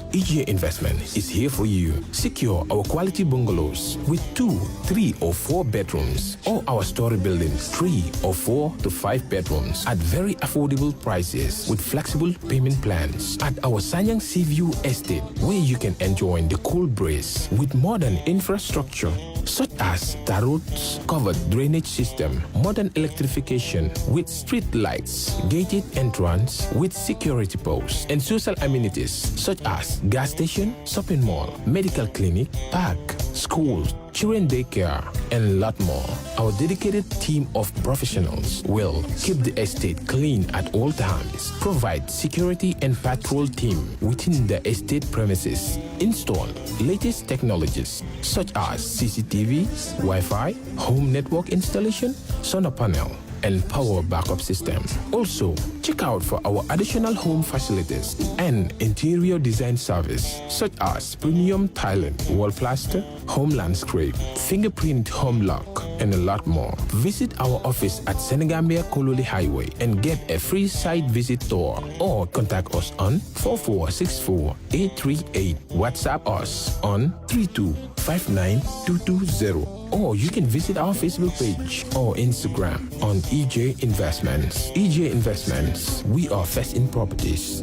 bungalows. EJ Investment is here for you. Secure our quality bungalows with 2, 3 or 4 bedrooms, or our story buildings 3 or 4 to 5 bedrooms at very affordable prices with flexible payment plans at our Sanyang Seaview Estate, where you can enjoy the cool breeze with modern infrastructure such as tar roads, covered drainage system, modern electrification with street lights, gated entrance with security posts, and social amenities such as gas station, shopping mall, medical clinic, park, schools, children daycare, and a lot more. Our dedicated team of professionals will keep the estate clean at all times, provide security and patrol team within the estate premises, install latest technologies such as CCTV, Wi-Fi, home network installation, solar panel, and power backup system. Also, check out for our additional home facilities and interior design service such as premium tiling, wall plaster, home landscape, fingerprint home lock, and a lot more. Visit our office at Senegambia Kololi Highway and get a free site visit tour, or contact us on 4464838. WhatsApp us on 3259220. Or you can visit our Facebook page or Instagram on EJ Investments. EJ Investments, we are first in properties.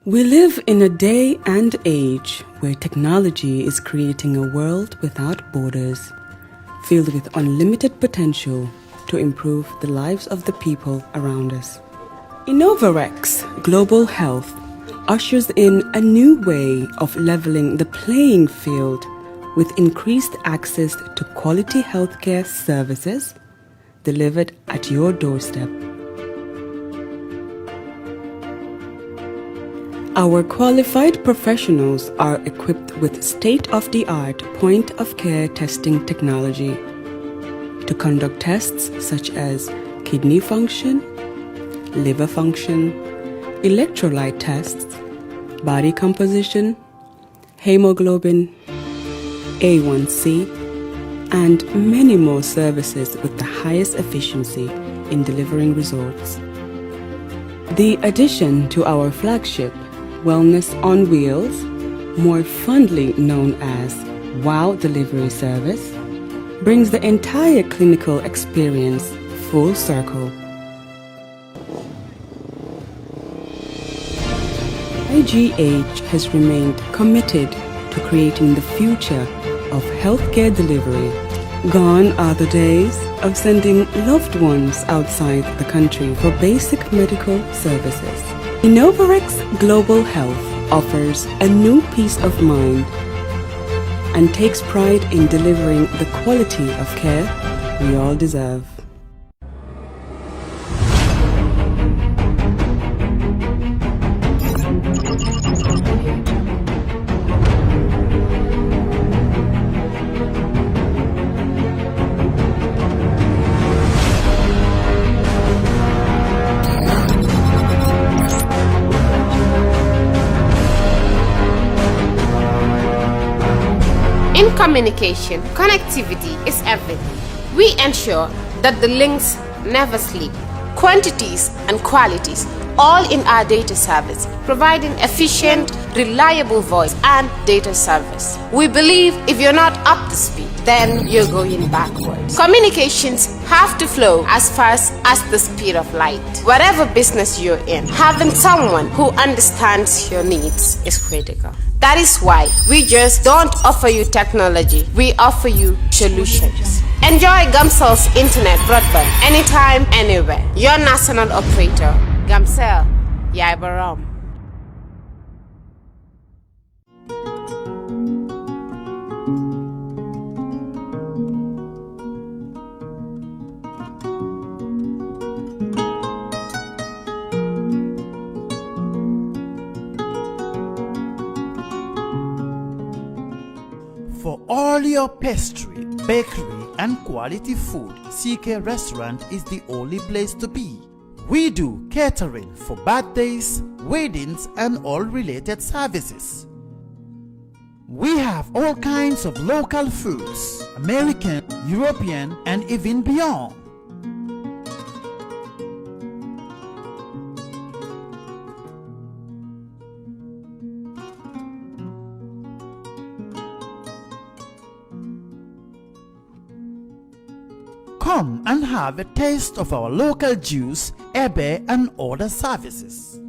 We live in a day and age where technology is creating a world without borders, filled with unlimited potential to improve the lives of the people around us. Innovarex Global Health ushers in a new way of leveling the playing field with increased access to quality healthcare services delivered at your doorstep. Our qualified professionals are equipped with state-of-the-art point-of-care testing technology to conduct tests such as kidney function, liver function, electrolyte tests, body composition, hemoglobin, A1C, and many more services with the highest efficiency in delivering results. The addition to our flagship Wellness on Wheels, more fondly known as WOW Delivery Service, brings the entire clinical experience full circle. IGH has remained committed to creating the future of healthcare delivery. Gone are the days of sending loved ones outside the country for basic medical services. Innovarex Global Health offers a new peace of mind and takes pride in delivering the quality of care we all deserve. In communication, connectivity is everything. We ensure that the links never sleep. Quantities and qualities, all in our data service, providing efficient, reliable voice and data service. We believe if you're not up to speed, then you're going backwards. Communications have to flow as fast as the speed of light. Whatever business you're in, having someone who understands your needs is critical. That is why we just don't offer you technology, we offer you solutions. Enjoy Gamcel's internet broadband anytime, anywhere. Your national operator, Gamcel, Yaibaram. For all your pastry, bakery, and quality food, CK Restaurant is the only place to be. We do catering for birthdays, weddings, and all related services. We have all kinds of local foods, American, European, and even beyond. Come and have a taste of our local juice, ebe and other services.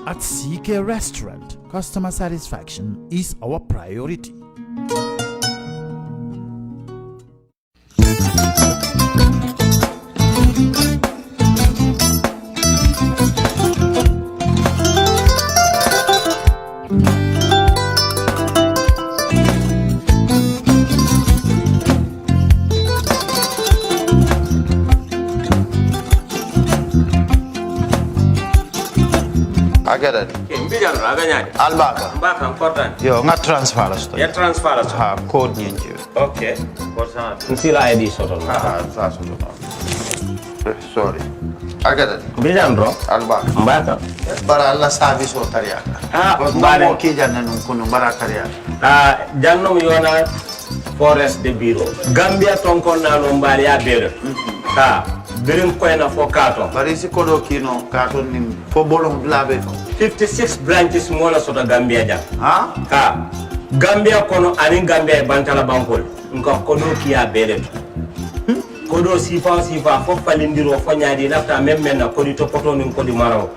At CK Restaurant, customer satisfaction is our priority. Agada. Mbijan raganya. Albaka. Mbaka important. Yo, nga transfer la sto. Ya transfer la. Ha, code nyingi. Okay. What's Nsila ID soto. Sa soto. Sorry. Agada. Mbijan bro. Albaka. Mbaka. Bara alla service o tariaka. Bare mo ki janna nun kunu bara tariaka. Jannom yona forest de bureau. Gambia tonkon na no mbali ya bere. Birin koyna fo kato. Bari si kodo kino kato nim fo bolong labe. 56 branches mola soto Gambia jam. Ha? Gambia kono ani Gambia bantala bankol. Nko kodo kiya bere. Kodo sifa fo falindiro fo nyaadi lafta memmen na kodi to poto nin kodi maraw.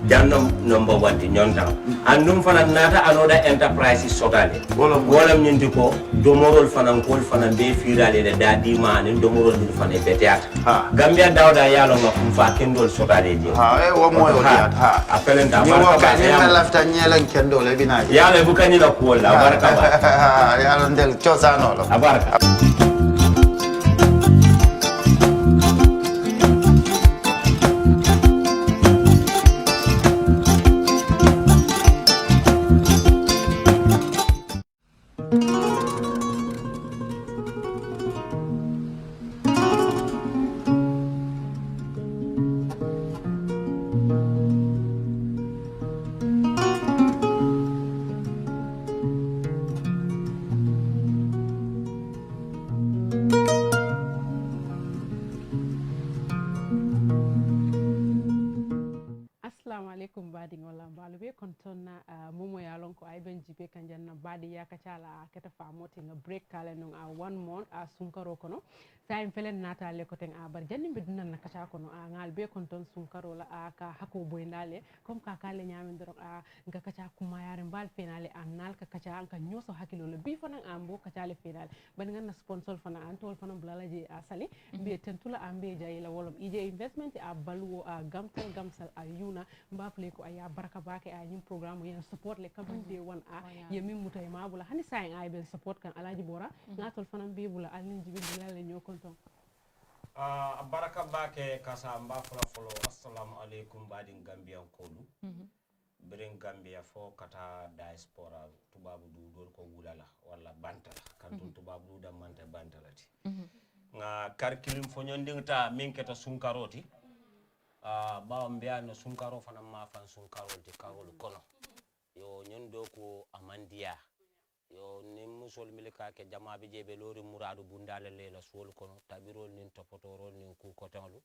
Jannom number 1 di nyonta. Andum fana nata anoda enterprise sotale. Wolam nyindi ko domorol fana kol fana be firale de dadi mani domorol di fana beteata. Gambia dawda yalo nga fa kendol sotale je. Wo moyo diat ha. Apelenta baraka ba. Ni lafta nyelen kendol e bina. Yalo bukani la ko la baraka ba. Yalo ndel chosano lo. Baraka. Assalamualaikum badi ngola balu be kontonna momo ya lon ko ay ben jibe kanjanna badi ya kacala keta famoti nga break kala non a 1 month a sunkaro kono time felen nata le ko ten a bar janni be dunan na kaca kono a ngal be konton sunkaro la a ka hako boynale comme ka kale nyamen doro a nga kaca kuma yare mbal penale an nal ka kaca an ka nyoso hakilo le bi fana ambo kaca le penale ban nga na sponsor fana an tol fana blalaje a sali be tentula ambe jayila wolom ije investment a balwo a gamsal a yuna mbafle ko aya baraka bake a nyim programme yen support le kabinde won a yemi mutay mabula hani sa ay ben support kan alaji bora ngatol fanam be bula alin jibi bilal ñoo konton baraka bake kasa mbafla folo assalamu alaikum badin gambia kolu beren gambia fo kata diaspora tubabu du dol ko wulala wala bantala kantum tubabu du manta bantalati nga karkilim fo nyondingta minketa sunkaroti bawo mbiyano sunkaro fana ma fan sunkarol te karol kono yo nyondo ko amandiya yo nim musol milika ke jamaabe jebe lori muradu bundale lela sol kono tabirol nin topotorol nin ku kotenlu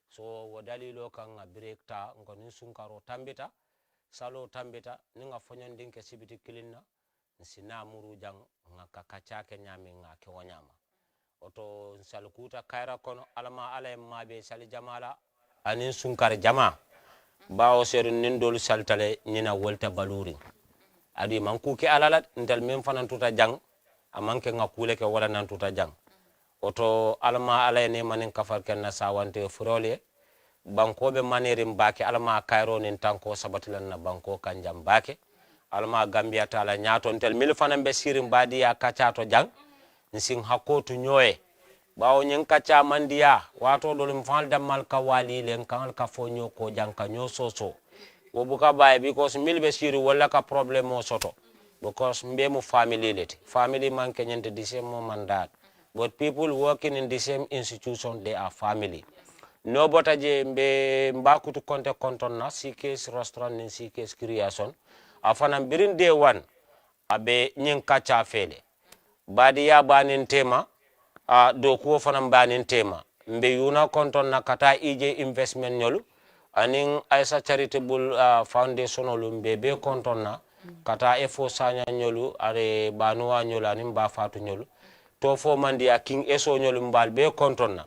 so wo dalilo kan breakta ngoni sunkaro tambita salo tambita ninga fonyon ke sibiti kilinna sina muru jang ngaka kachake nyame ngake wonyama oto salkuta kaira kono alama alay mabe sali jamala anin sunkar jama bawo seru nin dolu saltale nina wolta baluri adi man ku ke alalat ndal mem fanan tuta jang amanke ngakule ke wala nan tuta jang oto alama alay ne manin kafar ken na sawante furole banko be manirim bake alama kairo nin tanko sabatilan na banko kanjam bake alama gambia tala nyaton tel mil fanan be sirim badi ya kacato jang nsin hakotu nyoye bawo nyen kacha mandiya wato dolum fal damal ka wali len kan ka fonyo ko janka nyo soso wo buka baye because milbe siru wala ka problem o soto because mbe mu family leti family man kenyente the same mandat but people working in the same institution they are family no botaje mbe mbakutu konte kontonna CK's restaurant ni CK's creation afana birin day one abe nyen kacha fele badi ya banin tema do ko fanam banin tema mbe yuna konton na kata ije investment nyolu anin Aisa charitable foundation lu mbe be konton na kata e fo sanya nyolu are banuwa nyolu anim ba fatu nyolu to fo mandia king eso nyolu mbal be kontonna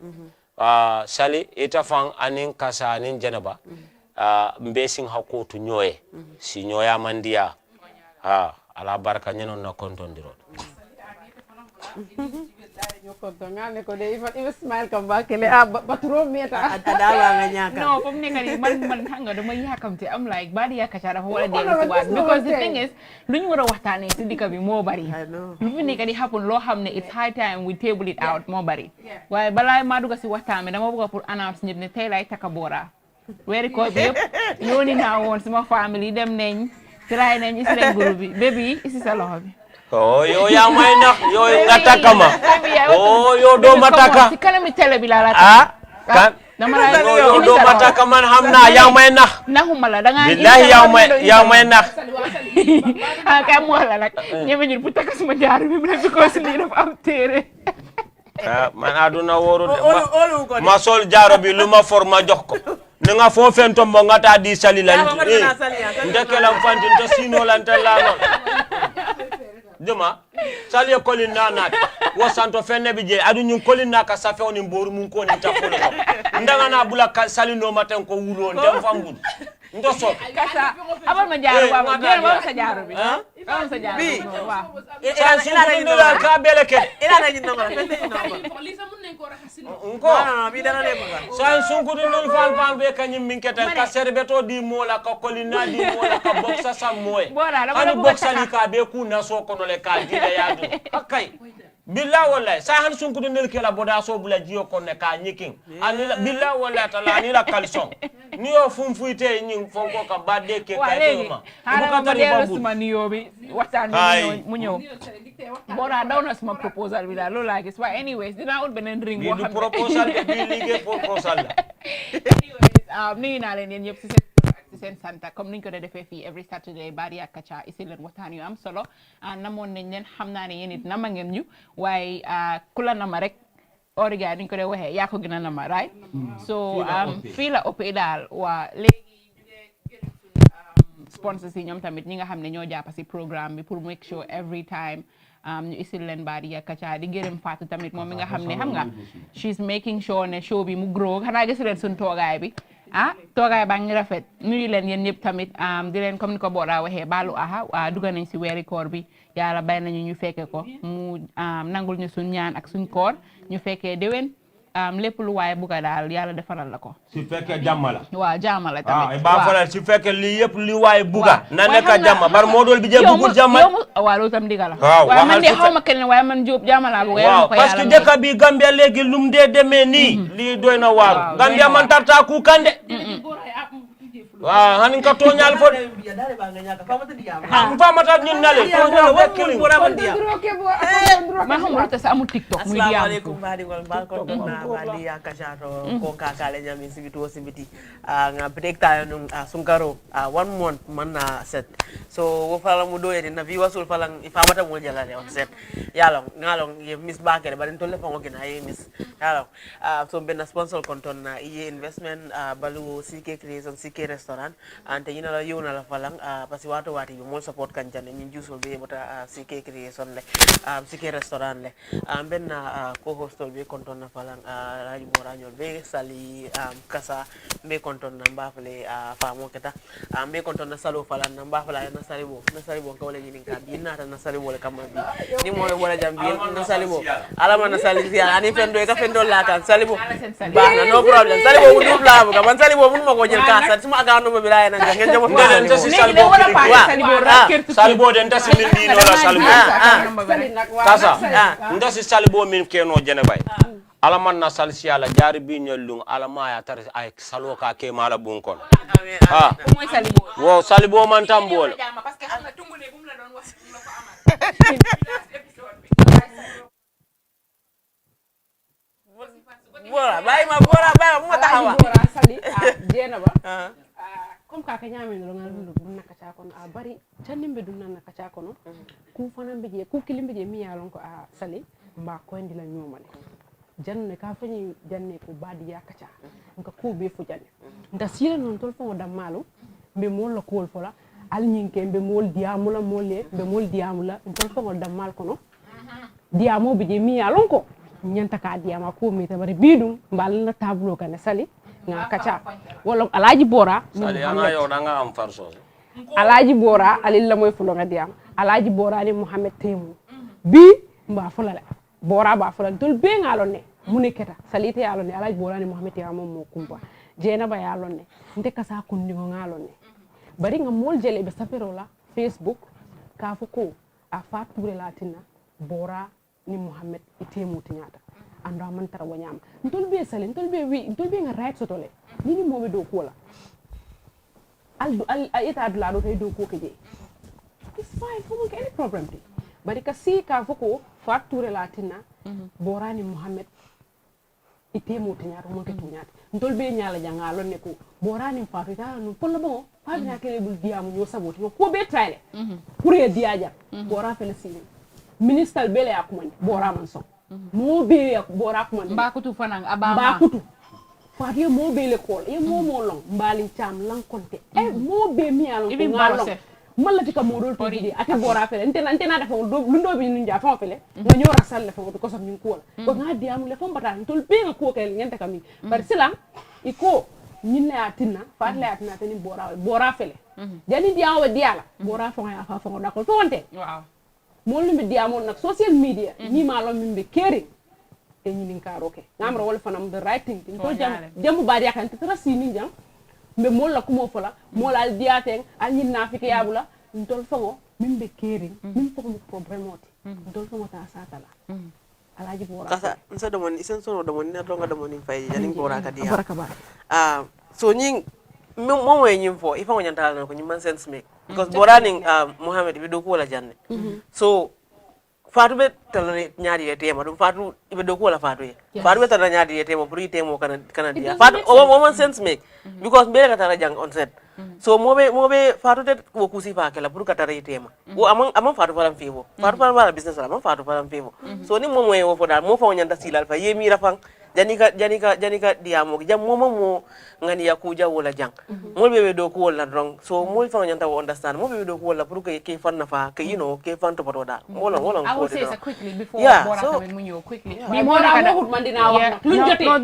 sali ita fang anin kasa anin janaba mbesing hakotu nyoye si nyoya mandia ala baraka nyenon na kontondiro Ismail Kamba kele baturo meta no pom ne kadi man hanga dama yakamte am like badi yakacha dafa wala de wat because the thing is luñu wara waxtane ci dika bi mo bari lu fi ne kadi happen lo xamne it's high time we table it out mo bari waye balay ma duga ci waxtane dama bëgg pour announce ñep ne tay lay takabora wéri ko bi yépp yoni na won sama family dem nañ try nañ ci len groupe bi baby isi sa loxo bi yo ya may nax yo ngataka ma yo do mataka ci kanami télé bi la kan dama la yo do mataka man xamna ya may nax naxuma la da nga billahi ya may nax kay mo la nak ñeme ñu bu takk suma jaar bi mu ko ci li dafa am téré man aduna woru ma sol jaaro bi luma forma jox ko ni nga fo fento mo ngata di sali lan ndekelam fanti to sino lan la non dema sali kolin nanat wo santo fenne bi je adu nyun kolin naka safe oni mboru mun ko ni tafolo ndanga na bula sali no maten ko wulo ndem fambul ndo so kasa abal ma jaaro ba jël ba sa jaaro bi ba sa jaaro bi wa sa su ndo la ka beleke ila na jinno ngala fende jinno lisa mun nañ ko raxasino ko non bi dara le bugal sa su ko ndo fal fal be kanyim minketa ka serbeto di mola ka kolina di mola ka boxa sa moy ani boxa li ka be ku na so kono le ka dile yadu akay billahi wallahi sa han sun kudu nel kela boda so bula jiyo konne ka nyiking ani billahi wallahi tala ni la kalson ni yo fumfuite nyin fonko ka badde ke ka tema bu ka tari babu ni yo bi waxtan mu ñew boda dawna sama proposal bi la lo la gis wa anyways dina won benen ring bo xam proposal bi ligue proposal la anyways ni na len yeen yep ci sen santa comme niñ ko defé fi every Saturday bari ak kacha isi len waxtaan yu am solo namon nañ len xamna ne yeen it nama ngeen ñu waye kula nama rek origa niñ ko de waxe ya ko gëna nama right so fi la opé dal wa légui sponsors yi ñom tamit ñi nga xamne ñoo japp ci programme bi pour make sure every time ñu isil len bari ya kacha di gërem Fatou tamit mom mi nga xamne xam nga she's making sure ne show bi mu grow xana gis len sun togaay bi togaay ba ngi rafet nuyu leen yeen ñep tamit di leen comme ni ko Boda waxe balu duga nañ ci wéri koor bi yàlla bay nañu ñu fekke ko mu nangul ñu suñ ñaan ak suñ koor ñu fekke dewen lepp lu waye buga dal yàlla defaral la ko ci fekke jamala wa jamala tamit ba fa ci fekke li yep li waye buga na nekk jamma bar modol bi je bugul jamma wa lo tam digala wa man de xawma kenn waye man job jamala buga yàlla ko yàlla parce que deka bi Gambia legi lum de demé ni li doyna war Gambia man tarta ku kande waaw hanin ka toñal fo famata ñun nale toñal wakkili ma xamul ta sa amul TikTok muy diam assalamu alaykum badi gol ba ko na badi ya kajato ko kakale nyami sibiti wo sibiti nga breakta no sunkaro 1 month man na set so wo fala mu do yedi na vi wasul fala famata mo jalale on set yalo ngalong ye miss bakere bari to le fango gina ye miss yalo so ben sponsor konton na ye investment balu CK creation CK restaurant ante yina la yona la falang pasi wato wati bi mo support kan jane ñu jusul be bota CK creation le CK restaurant le ben ko hostel be konton na falang raji morañol be sali kasa be konton na mbafale famo keta be konton na salo falang na mbafala na salibo ko wala ñini ka bi nata na salibo le kam bi ni mo wala jambi na salibo alama na salibo ani fendo ka fendo la kan salibo ba na no problem salibo mu dub la ka man salibo mun mako jël ka sa suma aga no bi la na ngeen jamo salibo den ta min ni no la salibo kasa nda si salibo min keno jene bay alaman na salsi ala jari bi ñolung alama ya tar ay salo ka ke mala bun kon moy salibo wo salibo man tambol parce que xam nga tungu ne bu mu la doon wax la ko amal bora bay ma mo taxawa sali jena ba comme ka nyame no ngal dum nakacha kono bari tanimbe dum nakacha kono ku fanambe je ku kilimbe je mi yalon ko sali mba ko ndi la nyomale janne ka fani janne ko badi yakacha nka ko be fu janne nda sire non tol fo dam malu be mo la ko fola al nyinke be mol diamula molle be mol diamula ntol ko damal kono diamo be je mi alon ko nyanta ka diama ko mi tabari bidum mbal na tablo kan sali nga kacha wala alaji bora sali ana yo nga am farso alaji bora alilla moy fulo nga diam alaji bora ni Muhammad Temu bi mba fulala bora ba fulal dol be ngalon ne muniketa salite yalon ne alaji bora ni Muhammad Temu mo kumba jena ba yalon ne nte kasa kundi ngalon ne bari nga mol jele be safero la Facebook ka fuko a fature latina bora ni Muhammad Temu tinyata ando man tara wanyam ntol be salen ntol be nga right sotole ni mobe do ko la al ita adla do tay do ko ke je it's fine ko mo any problem ti bari ka si ka foko facture latina borani Muhammad Temu tinyata mo ke tinyata ntol be nyala jangalo ne ko borani fatu ta no polo bo fa bina kele bul diamu yo saboti ko be traile pour ye diaja bora felicine minister bele akumande bora man so mo be bora akumande mbakutu fanang abama mbakutu fatu ye mo be le kol ye mo long mbali cham lan konte mo be mi alon ko ngalon mallati ka modol to di ati bora fele ntena dafa lu ndo bi nja fa fele nga ñora sal le fa ko som ñu ko ko nga diamu le fa mbata tol be nga ko kel ngenta kami bar sila iko ñinne atina fa le atina tani bora fele jani diamu diala bora fa nga fa da ko to wonte waaw mo lu mi diamu nak social media ni ma lo mi be keri e ñi nin ka roke ngamra wala fanam the right thing to jam ba dia kan tara sini jam mbe mo la kumo fola mo la diaten al ñin na fi yabula ndol fango mimbe keri mim ko mo problème oti ndol fango ta satala alaji bora kasa nsa do mon isen so do mon na do nga do mon fay jani bora ka dia baraka ba so ñing mo moy ñim fo ifa ñanta na ko ñim man sense make because bora ning Muhammad bi do ko la janne so fatu be talane nyaadi ye tema dum fatu ibe do ko la fatu ye fatu be talane nyaadi ye tema pour yi temo kana dia fatu o man sense make because be ka tara jang on set so mobe fatu te ko kusi fa kala pour ka tara yi tema o amon fatu falam fibo fatu falam wala business la amon fatu falam fibo so ni mo moy wo fo dal mo fa nyanta silal fa yemi rafang janika diamo jam mo ngani yakuja wala jang mo be do ko wala drong so mo fa nyanta understand mo be do ko wala pour ke fan na fa ke ke fan to pato dal wala I will say so quickly before Bora come munyo quickly bi mo na mo man dina wax luñ jotté no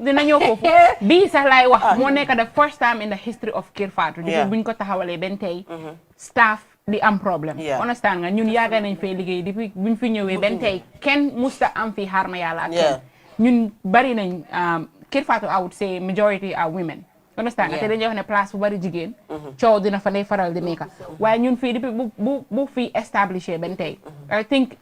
dina ñew fofu bi sax lay wax mo nekk the first time in the history of Kër Fatou depuis buñ ko taxawalé ben tay staff di am problème understand nga ñun yaaga nañ fay liggéey depuis buñ fi ñëwé ben tay ken musta am fi harma yalla ak ñun bari nañ Kër Fatou I would say majority are women understand nga te dañuy wax ne place bu bari jigéen coow dina fa lay faral di nekk waaye ñun fii depuis bu fi establishé ben tey I think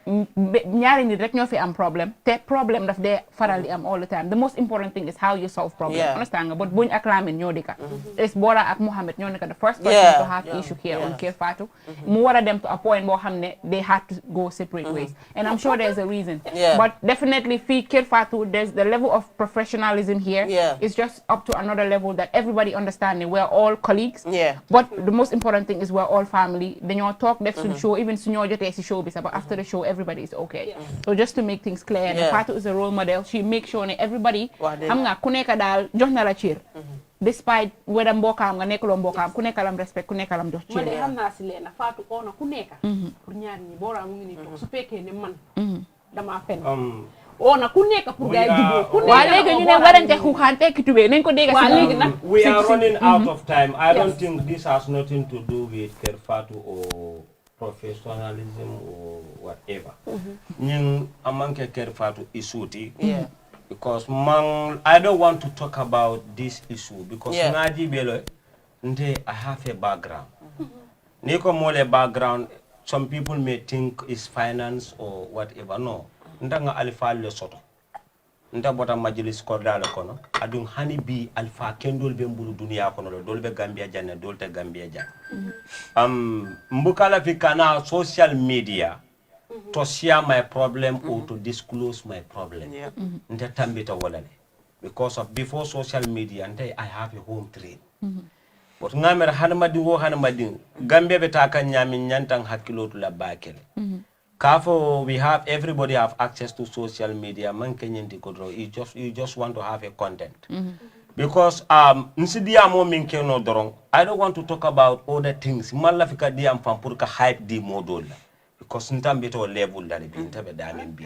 ñaari nit rek ñoo fi am problème te problème daf dee faral di am all the time the most important thing is how you solve problem understand nga but buñ ak Lamin ñoo dika is Bora ak Mohamed ñoo nekk the first person to have issue here on Kër Fatou mu war a dem to a point boo xam ne they had to go separate ways and I'm sure there's a reason but definitely fii Kër Fatou there's the level of professionalism here is just up to another level that everybody understanding we're all colleagues but the most important thing is we're all family dañoo talk def suñ show even suñoo jotee si show bi sax but after the show everybody is okay so just to make things clear and Fatou is a role model she makes sure ne everybody xam nga ku nekk daal jox na la cër despite whether mbokam nga nekk loo mbokam ku nekk lam respect ku nekk lam jox cër man xam naa si leen Fatou ona ku nekk pour ñaar ñi Bora mu ngi ni toog su fekkee ne man dama fen ona ku nekk pour gay juboo ku nekk waa léegi ñu ne warante xuuxante ki tubé nañ ko dégg léegi nag we are running out of time I don't think this has nothing to do with Kër Fatou or professionalism or whatever ñing amanke Kër Fatou isuti because I don't want to talk about this issue because ngaji belo nde I have a background niko mole background some people may think is finance or whatever no ndanga alfa le soto nda bota majlis ko dala kono adun hani bi alfa kendol be mbulu dunia kono dol be Gambia janne dol te Gambia janne mbukala fi kana social media to share my problem or to disclose my problem nda tambita wala because of before social media nda I have a home train but ngamer hanamadi Gambia be ta kan nyami nyantan hakkilotu la bakel Kafo, we have everybody have access to social media. Man kenyendi kodro. You just want to have a content. because nsidia mo min keno dorong I don't want to talk about other things malla fika diam fam pour ka hype di modol because ntambe to level dali bi ntabe damin bi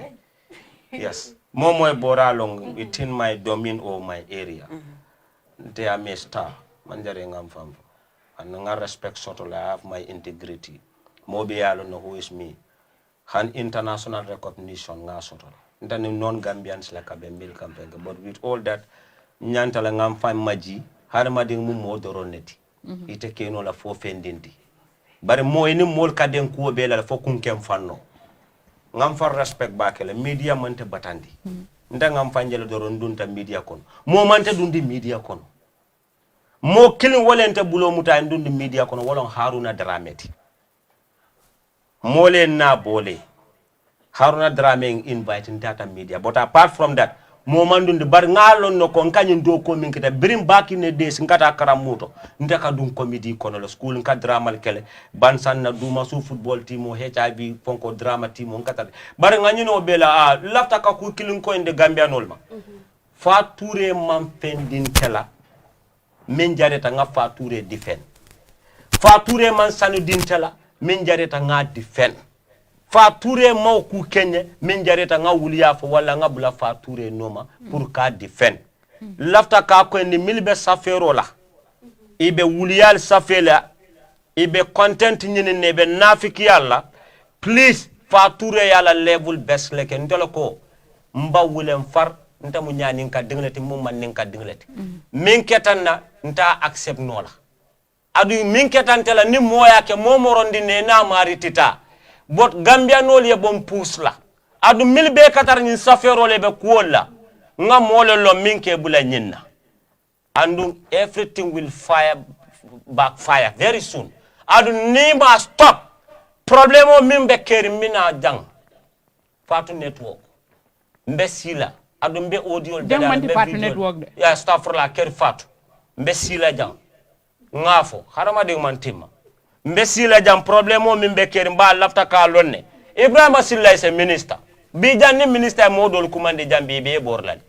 yes momo e bora long within my domain or my area they are my star manjare ngam fam and nga respect soto I have my integrity mo be yalo no who is me han international recognition nga soto ntani non Gambians like a mil campaign but with all that nyantala ngam fam maji har mading mum mo doroneti ite keno la fo fendindi bare mo eni mol kaden ko be la fo kun kem fanno ngam far respect bakele media mante batandi nda ngam fanjele doron dunta media kono mo mante dundi media kono mo kilin wolente bulo muta dundi media kono wolon Haruna Drameti mole na bole Haruna Drame invite data media but apart from that mo mandundi bar ngalon no ko kanyin do ko min kita birim baki ne des ngata karamuto ndeka dum comedy kono le school nka drama kele bansan na duma su football team o HIV fonko drama team on kata bar nganyino bela lafta ka ku kilin ko inde Gambia nolma fa touré man fendin kala min jareta nga fa touré difen fa touré man sanu din kala min jareta nga difen fa touré maw ku kenye min jareta nga wuliya fo wala nga bula fa touré noma pour ka defend lafta ka ko ni milbe safero la ibe wuliyal safela ibe content nyine nebe nafiki yalla please fa touré yalla level best leke ndolo ko mba wulem far nta mu nyani nka dingleti mu man ninka dingleti min ketanna nta accept nola adu min ketantela ni moya ke momorondi ne na maritita bot Gambia nol ye bom pusla adu milbe katar ni safero lebe kuola nga mole lo minke bula nyinna and everything will backfire very soon adu nima stop problemo mimbe keri mina jang fatu network mbe sila adu mbe audio dada mbe fatu network de ya stafurla keri fatu mbe sila jang ngafo harama de mantima mbe sila jam problemo mimbe keri mba lafta ka lonne Ibrahima Silla is a minister bi janni minister modol kumande jambi be borlali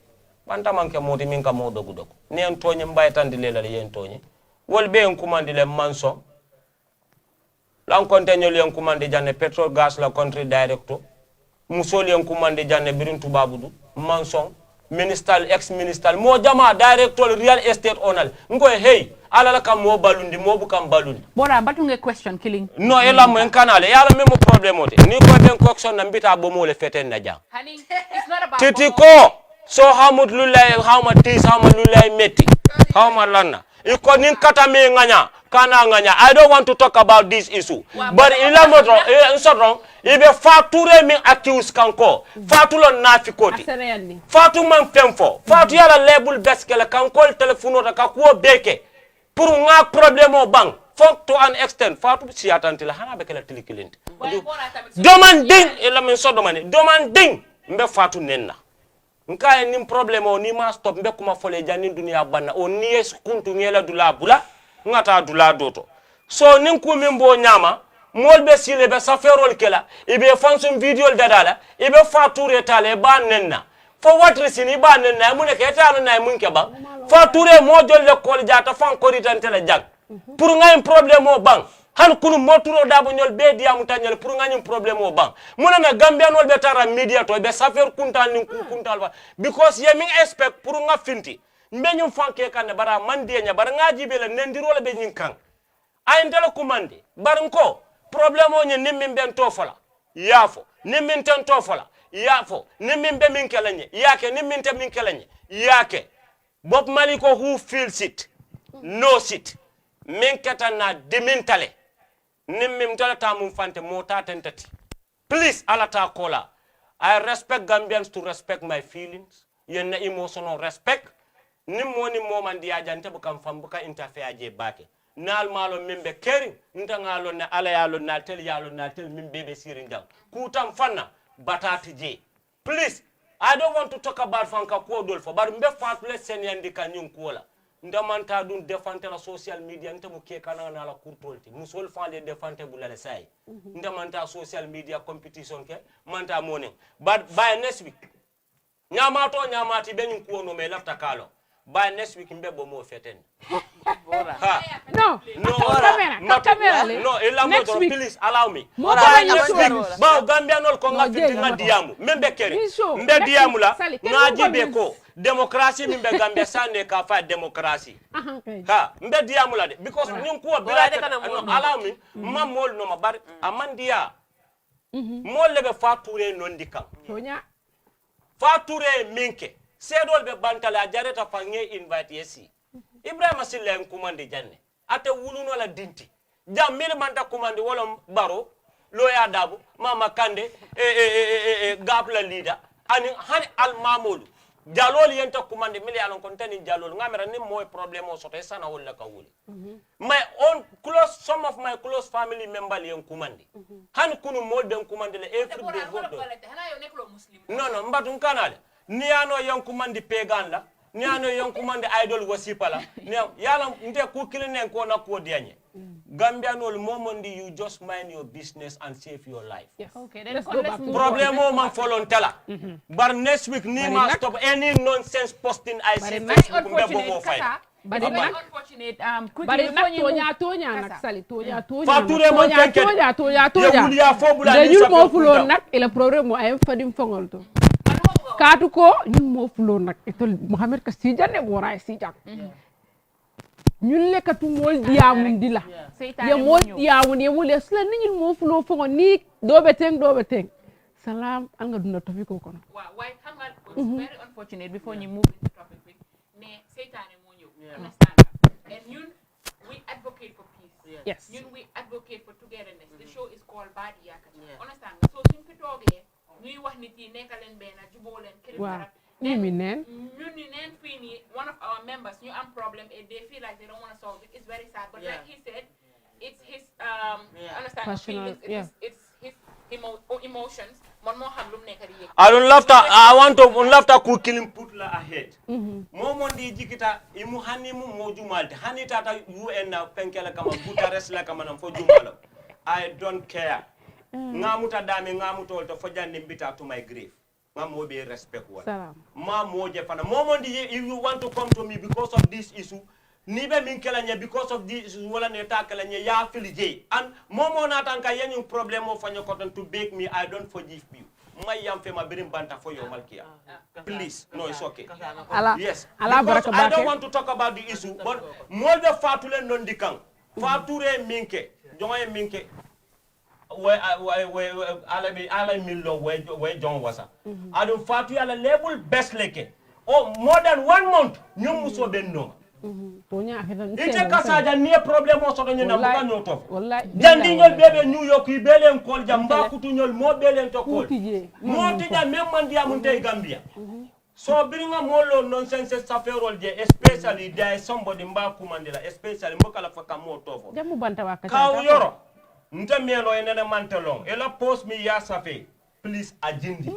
banta manke moti minka modo gudoko ne en toñi mbay tandi lelal yen toñi wol be en kumande le manso lan konteñol yen kumande janne petrol gas la country director musol yen kumande janne birin tubabudu manson minister ex minister mo jama director real estate owner ngoy hey ala kam mo balundi mo bu kam balundi bora batunge question killing no ela mo en kanale yala memo problème ote ni ko ben kokson na mbita bo mo le feten na jang honey it's not about titi ko so how much lulay how much tis how much lulay meti how much lana iko nin kata me nganya kana nganya I don't want to talk about this issue but ila mo nsodron ibe fature mi accuse kanko fatulo nafikoti fatu man femfo fatu yala label beskele kanko telefono ta ka ko beke pour nga problème o bang fok to an extent fatu si atantila hana be kala tilikilinte demanding ila min so demanding mbe fatu nenna nka ni problème o ni ma stop mbe kuma fole jani dunia banna o ni es kuntu ngela dula bula ngata dula doto so nin ku min bo nyama molbe sile be saferol kela ibe fansum video dadala ibe fature tale ba nenna for what reason iba nenna mun ke talo na mun ke ba fature mo jolle kol jata fan ko ritantela jag pour ngay problème o bang han kunu moturo dabo nyol be diamu tanyel pour ngani problème o bang muna na Gambian wol be tara media to be safer kuntal ni kuntal ba because ye min expect pour nga finti mbenyum fanke kan bara mande nya bara ngaji be la nendiro la be nyin kan ay ndela kumande bar nko problème o nyi nimmin ben to fala yafo nimmin tan to fala yafo nimmin be min kelanye yake nimmin tan min kelanye yake Bob Maliko who feels it knows it min ketana dimintale nimmim tala tamum fante mota tentati please alata kola I respect Gambians to respect my feelings yenna emotional respect nim woni momandi ajante bukam fam buka interfere je bake nal malo mimbe kering nta ngalo na ala yalo na tel min bebe sirin jang kutam fanna batati je please I don't want to talk about fanka ko dolfo bar mbe fatle sen yandi kanyum kola ndamanta dun defante la social media ntamo ke kana na la kurtolti musol fa le defante bulale say ndamanta social media competition ke manta morning but by next week nyamato nyamati benin ko no me lafta kalo by next week mbe bo mo feten no next week please allow me next ba Gambia nol ko ngafiti ngadiamu membe kere mbe diamu la ngaji be ko democracy mbe Gambia sane ka fa democracy ha mbe diamu la de because nin ko bilate allow me mamol no mabar amandia mol lebe fature non dikam fature minke sedol be bantala jareta fange invite yesi Ibrahima Silla en kumande janne ate wuluno la dinti jam mil manta kumande wala baro loya dabu mama kande gapla leader ani hani al mamulu jalol yenta kumande mil yalon kon tani jalol ngamera ni moy problème o soto sana wala ka wuli my own close some of my close family member yen kumande han kunu modden kumande le every day godo no mbatu kanale ni ano yen kumande pagan la ni ano yen kumande idol wasipa la ni yalla nte ku kilinen ko na ko dianye Gambianol momondi you just mind your business and save your life. Yes. Okay, let's go back to problem o man follow tella. But next week ni ma stop any nonsense posting I see Facebook mbebo mo fight. But it's unfortunate tonya nak sali tonya fature mo tanke tonya wuliya fo bula ni sa mo fulo nak ila problème mo ay fadim fongol to katu ko ñun mo fulo nak etol Mohamed ka sijane wora sijak ñun lekatu mol diamu dila ya mol diamu ne mol esla ni ñun mo fulo fongo ni dobe teng salam al nga duna tofi ko kono why xam nga it's very unfortunate before you move into topic bi ne seytane mo ñew understand and ñun we advocate for peace yes ñun we advocate for togetherness the show is called Badi Yakata understand so suñ fi toge ñuy wax nit yi nekkalen ben jubo len kër dara ñun ni neen fii nii one of our members ñu am problem and they feel like they don't want to solve it it's very sad but like he said it's his understand feelings it's his emotions man mo xam lu mu nekk di yëg I want to ku kilim put la ahead mo ndi jikita imu hani mu mo jumalde hani tata UN na penkela kama Butarest la kama nam fo jumalo I don't care ngamuta dame ngamutol to fo jande mbita to my grave Mamo be respect one. Mamo jefana. Momondi if you want to come to me because of this issue, nibe minkelanya because of this issue wala neta kelanya ya filije. And momo na tanka yenyu problem of fanyo cotton to bake me I don't forgive you. My yam fe ma birim banta for your malkia. Please, no it's okay. Yes. Because I don't want to talk about the issue, but more the fatule non dikang. Fature minke. Jonga minke. Where I million where John was at. I don't fat you at a level best like oh more than 1 month you must have been no. It's a casa near problem also on your number. Jandinol baby New York, you bele and call Jamba Kutunyol more bele to call. More than Memandia Monte Gambia. So bring a more nonsense safero there, especially there is somebody Mbaku Mandela, especially Mokala Fakamoto. Cow Euro. Ntamielo enene mantelong ela post me ya safe please ajindi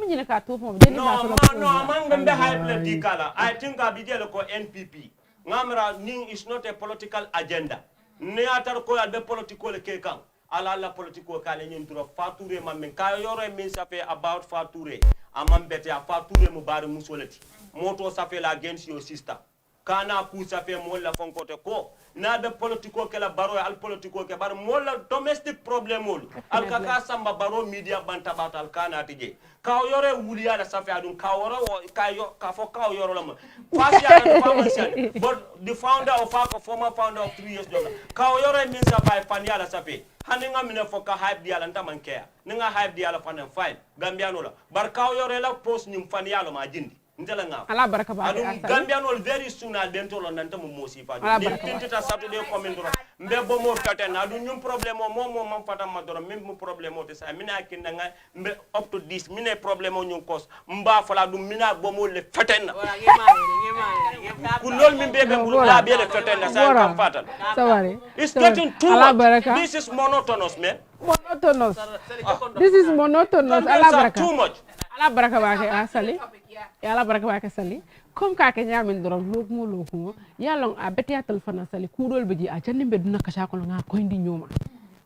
no amanga mbe high political I think abijele ko NPP ngamra ning is not a political agenda ne atar ko albe political ke kan ala political kale nyin duro fature mamen kayo yoro min safe about fature amambete a fature mu bari musolati moto safe la against your sister kana ku safe mo la fonkote ko na be politiko ke la baro al politiko ke bar mo la domestic problem ol al kaka samba baro media banta batal kana tije ka yore wuliya la safi adun ka woro ka fo ka yoro la fast ya pharmacy but the founder of former founder of 3 years joga ka yore min sa fa fan ya la safi haninga mine fo ka hype dia la ntaman ke ninga hype dia la fan fine gambiano la bar ka yore la post nim fan ya la ma jindi ala baraka ba adum Gambianol very soon al dentolo nanta mo mosi fa ni tintita Saturday coming mbe bo mo katen adu ñum problème mo mam fatam ma doro même problème o te sa mina kinda nga mbe up to this mine problème o ñum kos mba fala dum mina bo mo le faten ku lol min bebe bu la be le faten sa kam fatal it's getting too much this is monotonous man this is monotonous ala baraka too much ala baraka ba ke asali yalla baraka ba ke sali comme ka ke nyamin dorom lokmo lokmo yalla a betia telefona sali kudol beji a janni be duna kacha ko nga ko indi nyoma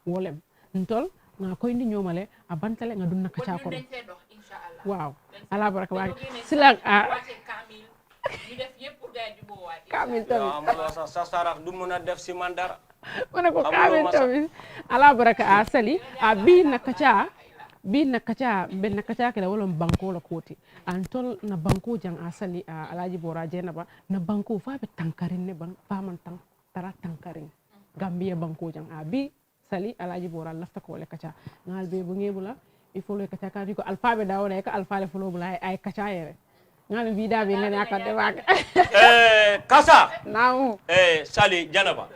wolem ntol nga ko indi nyoma le a bantale nga duna kacha ko waaw ala baraka ba sila a ñu def yépp pour kamin tamit amalo sa saraf du mën a def si man dara mana ko kamin tamit ala baraka a sali a bi nakacha ben nakacha kala wala banko la koti antol na banko jang asali alaji bora jenaba na banko fa be tankarin ne ban fa man tan tara tankarin gambia banko jang abi sali alaji bora lafta ko le kacha ngal be bu ngebula il faut le kacha ka ko alphabet dawo ne ka alphabet folo bula ay kacha yere ngal vida be ne aka de wak kasa namu sali janaba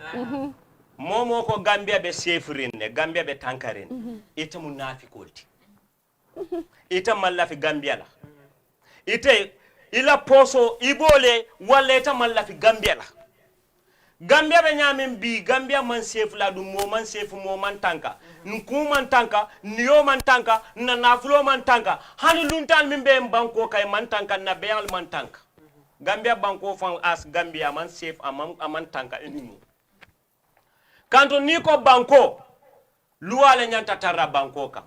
momo ko gambia be sefrin ne gambia be tankarin ita munafikolti ita mallafi gambia la ita ila poso ibole wala ita mallafi gambia la gambia be nyamin bi gambia man sef la du mo man sef mo man tanka nku man tanka niyo man tanka na nafulo man tanka hani luntal min be banko kay man tanka na be man tanka gambia banko fan as gambia man sef aman tanka enimo kanto ni ko banko luwa le nyanta tarra banko ka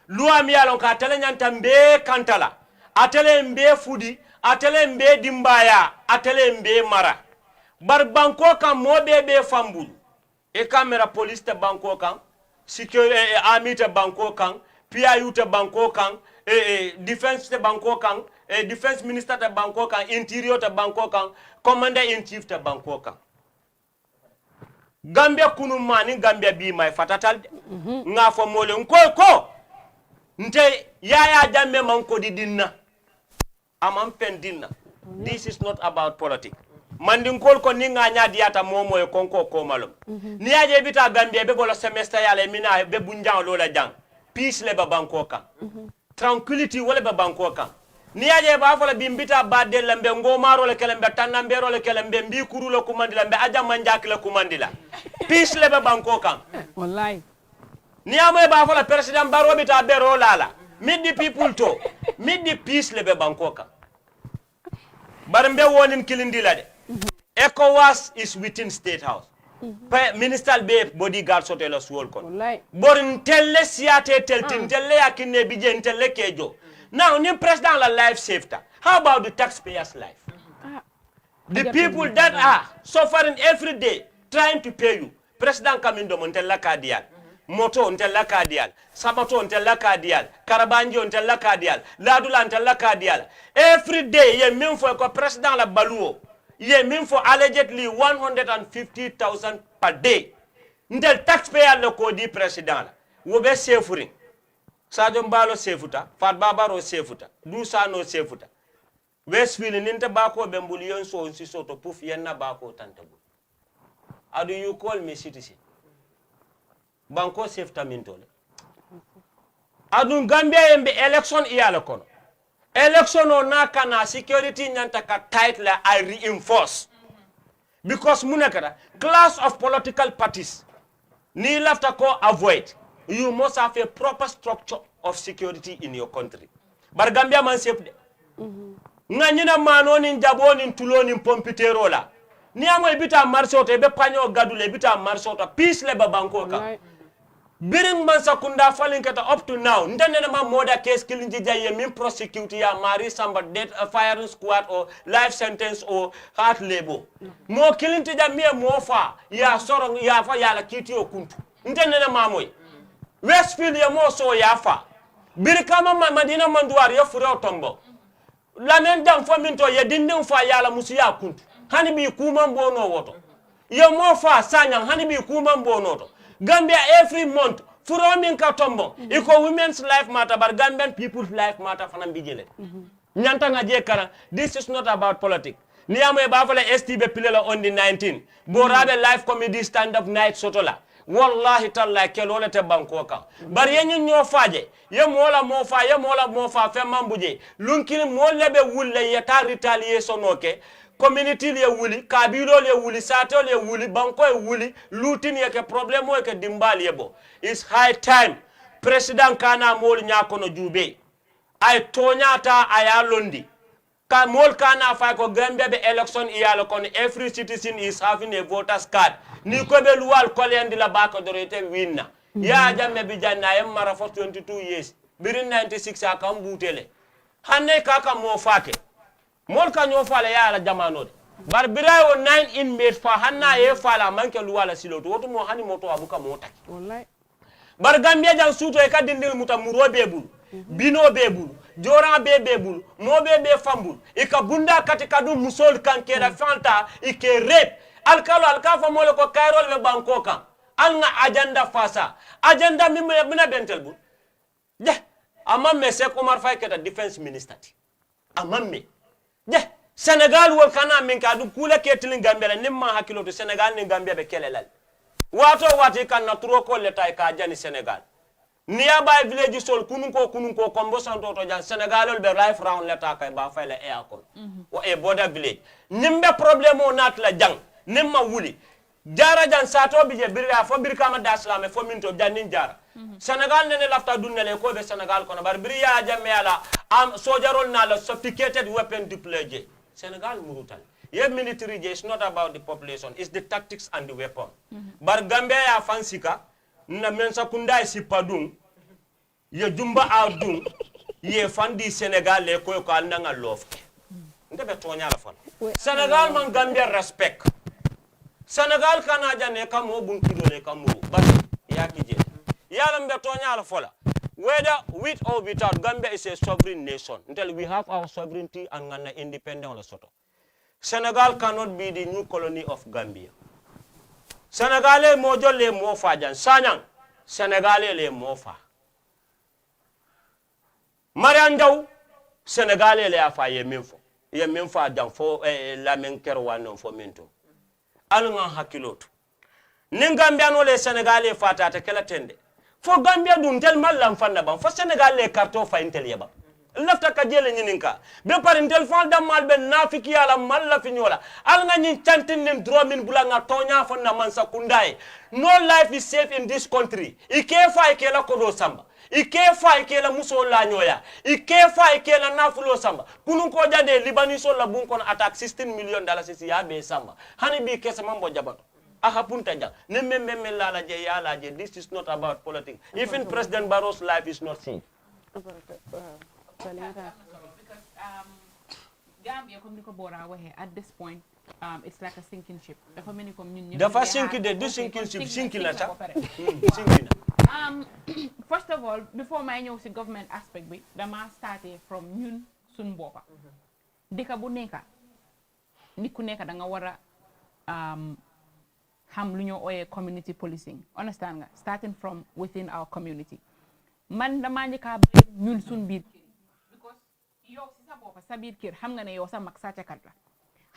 luwa mi yalon ka tele nyanta mbe kantala atele mbe fudi atele mbe dimbaya atele mbe mara bar banko kan mobe be fambul e camera police te banko kan security army te banko kan PIU te banko kan defense te banko kan defense minister te banko kan interior te banko kan commander in chief te banko kan Gambia kunu mani Gambia bi mai fatatal nga fo mole ko nte yaya jamme man ko di dinna amam pen dinna this is not about politics mandin kol ko ni nga nya diata momo e konko ko malum ni aje bita Gambia be bolo semester yale mina be bunjang lola jang peace le ba banko kan tranquility wala ba banko kan ni aje ba fola bimbita badde lambe ngomaro le kelembe tanambero le kelembe mbi kurulo kumandila mbe aja manjaki le kumandila peace le ba banko kan wallahi ni amoy ba fola president baro bita bero lala meet the people to meet the peace le ba banko kan bar mbe wonin kilindila de ECOWAS is within State House minister be bodyguard sote la suol kon wallahi borin telle siate teltin telle yakine bije telle kejo. Now, new president la life safety. How about the taxpayers' life? The people that are suffering every day, trying to pay you. President Kamindo Montella Kadial, Moto Montella Kadial, Sabato Montella Kadial, Karabanjo Montella Kadial, Ladula Montella Kadial. Every day, ye mean for a president la Baluo. Ye mean for allegedly 150,000 per day. Ntel taxpayer la ko di president. Wobe suffering. Sadio Mbalo sefuta, Fat Babaro sefuta, Dusano sefuta. Westfield ninta bako bembulion so nsi soto puf yenna bako tantabu. How do you call me citizen? Banko sefuta mintole. Adun Gambia yembe election iyala kono. Election o naka na security nyanta ka tight la I reinforce. Because munakara class of political parties ni lafta ko avoid. You must have a proper structure of security in your country. But Gambia man safe de. Nganyina manoni njaboni tuloni pompitero la. Ni amo ibita marsota ebe panyo gadule ibita marsota peace le babanko ka. Biring man sakunda falling kata up to now. Ndene ma murder case killing jaye min prosecute ya mari samba death firing squad or life sentence or hard labor. Mo killing tija mie mofa ya sorong ya fa ya la kiti okuntu. Ndene ma moy. Westfield ya mo so yafa birkama madina manduar ya furo tombo lamen dam fo minto ya dindin fa yala musu ya kuntu hani bi kuma mbono woto ya mo fa sanyang hani bi kuma mbono to Gambia every month furo min ka tombo iko women's life matter but Gambian people's life matter fana bijele nyanta nga je kara this is not about politics ni amwe ba fala STB pilela on the 19 borabe life comedy stand up night sotola wallahi talla kelole te banko kan bari yenyi ño faaje ye mola mo fa fe mambuje lunkini mo lebe wulle ye ta retaliation oke community le wuli kabilo le wuli sato le wuli banko e wuli lutin ye ke problème o ke dimbali yebo it's high time president kana mol nyakono jube ay toñata aya londi ka mol kana fa ko Gambia be election iyalo kon every citizen is having a voters card ni ko be luwal kolendi la bako dorete winna ya jamme bi janna yam mara for 22 years birin 96 akam butele hanne kaka mo fake mol ka nyo fale ya la jamano de bar birayo 9 inmate fa hanna ye fala manke luwala siloto woto mo hani moto abuka mo taki wallahi bar gambia jang suto e ka dindil muta muro bebul bino bebul joran bebul mo bebe fambul e ka bunda katika du musol kankera fanta e ke rep alkafa mole ko kairol be banko kan alnga agenda fasa agenda mi mina bentel bu je amamme Sek Omar Faye keta defense minister ti amamme je Senegal wol kana min ka du kula ketilin Gambia nimma hakilo to Senegal ni Gambia be kelelal wato wati kan na turo ko leta ka jani Senegal niya bay village sol kunun ko kombo santo to jan Senegal be life round leta ka ba fay la air ko wa e border village nimbe problème o nat la jang nimma wuli jara jan sato bije birra fo birkama daslam fo minto janin jara Senegal nene lafta dunnele ko be Senegal kono bar biriya jamme ala am sojarol na la sophisticated weapon deployed Senegal murutal ye military is not about the population, it's the tactics and the weapon bar Gambia ya fansika na mensa kunda si padung ye jumba adung ye fandi Senegal le ko ko alnanga lofke ndebe tonya la fon Senegal man Gambia respect Senegal kana jane kam o bunkido le kamuru bas ya kije yalam be tonya la fola whether with or without Gambia is a sovereign nation until we have our sovereignty and ngana independent la soto Senegal cannot be the new colony of Gambia Senegalais mojo le mofa jan sanyang Senegalais le mofa Marian Jaw Senegalais le afa ye memfo jan fo la men kerwan fo minto alunga hakilotu nin Gambia no le Senegalais fata ta kala tende fo Gambia dun tel mallam fanna ban fo Senegalais karto fa intel yeba lafta ka jele nyininka be par intel fon dam mal ben nafiki ala malla fi nyola al nga nyin chantin nin dromin bulanga tonya fonna man sakundai no life is safe in this country ike fa ike la kodo samba ike fa ike la muso la nyoya ike fa ike la nafulo samba kunun ko jande libaniso la bun kon attack $16 million si ya be samba hani bi kesa mambo jabato aha punta jang ne memme la la je ya la je this is not about politics even President Barrow's life is not safe Gambia comme niko bora waxe at this point it's like a sinking ship dafa melni comme ñun ñep dafa sinki de du sinking ship sinki la ta sinki na first of all before my ñew ci government aspect bi dama starté from ñun sun bopa dika bu neka nit ku neka da nga wara xam lu ñoo oyé community policing understand nga starting from within our community man dama ñika ñun sun biir yow si sa bopp sa biir kër xam nga ne yow sa mag sàccakat la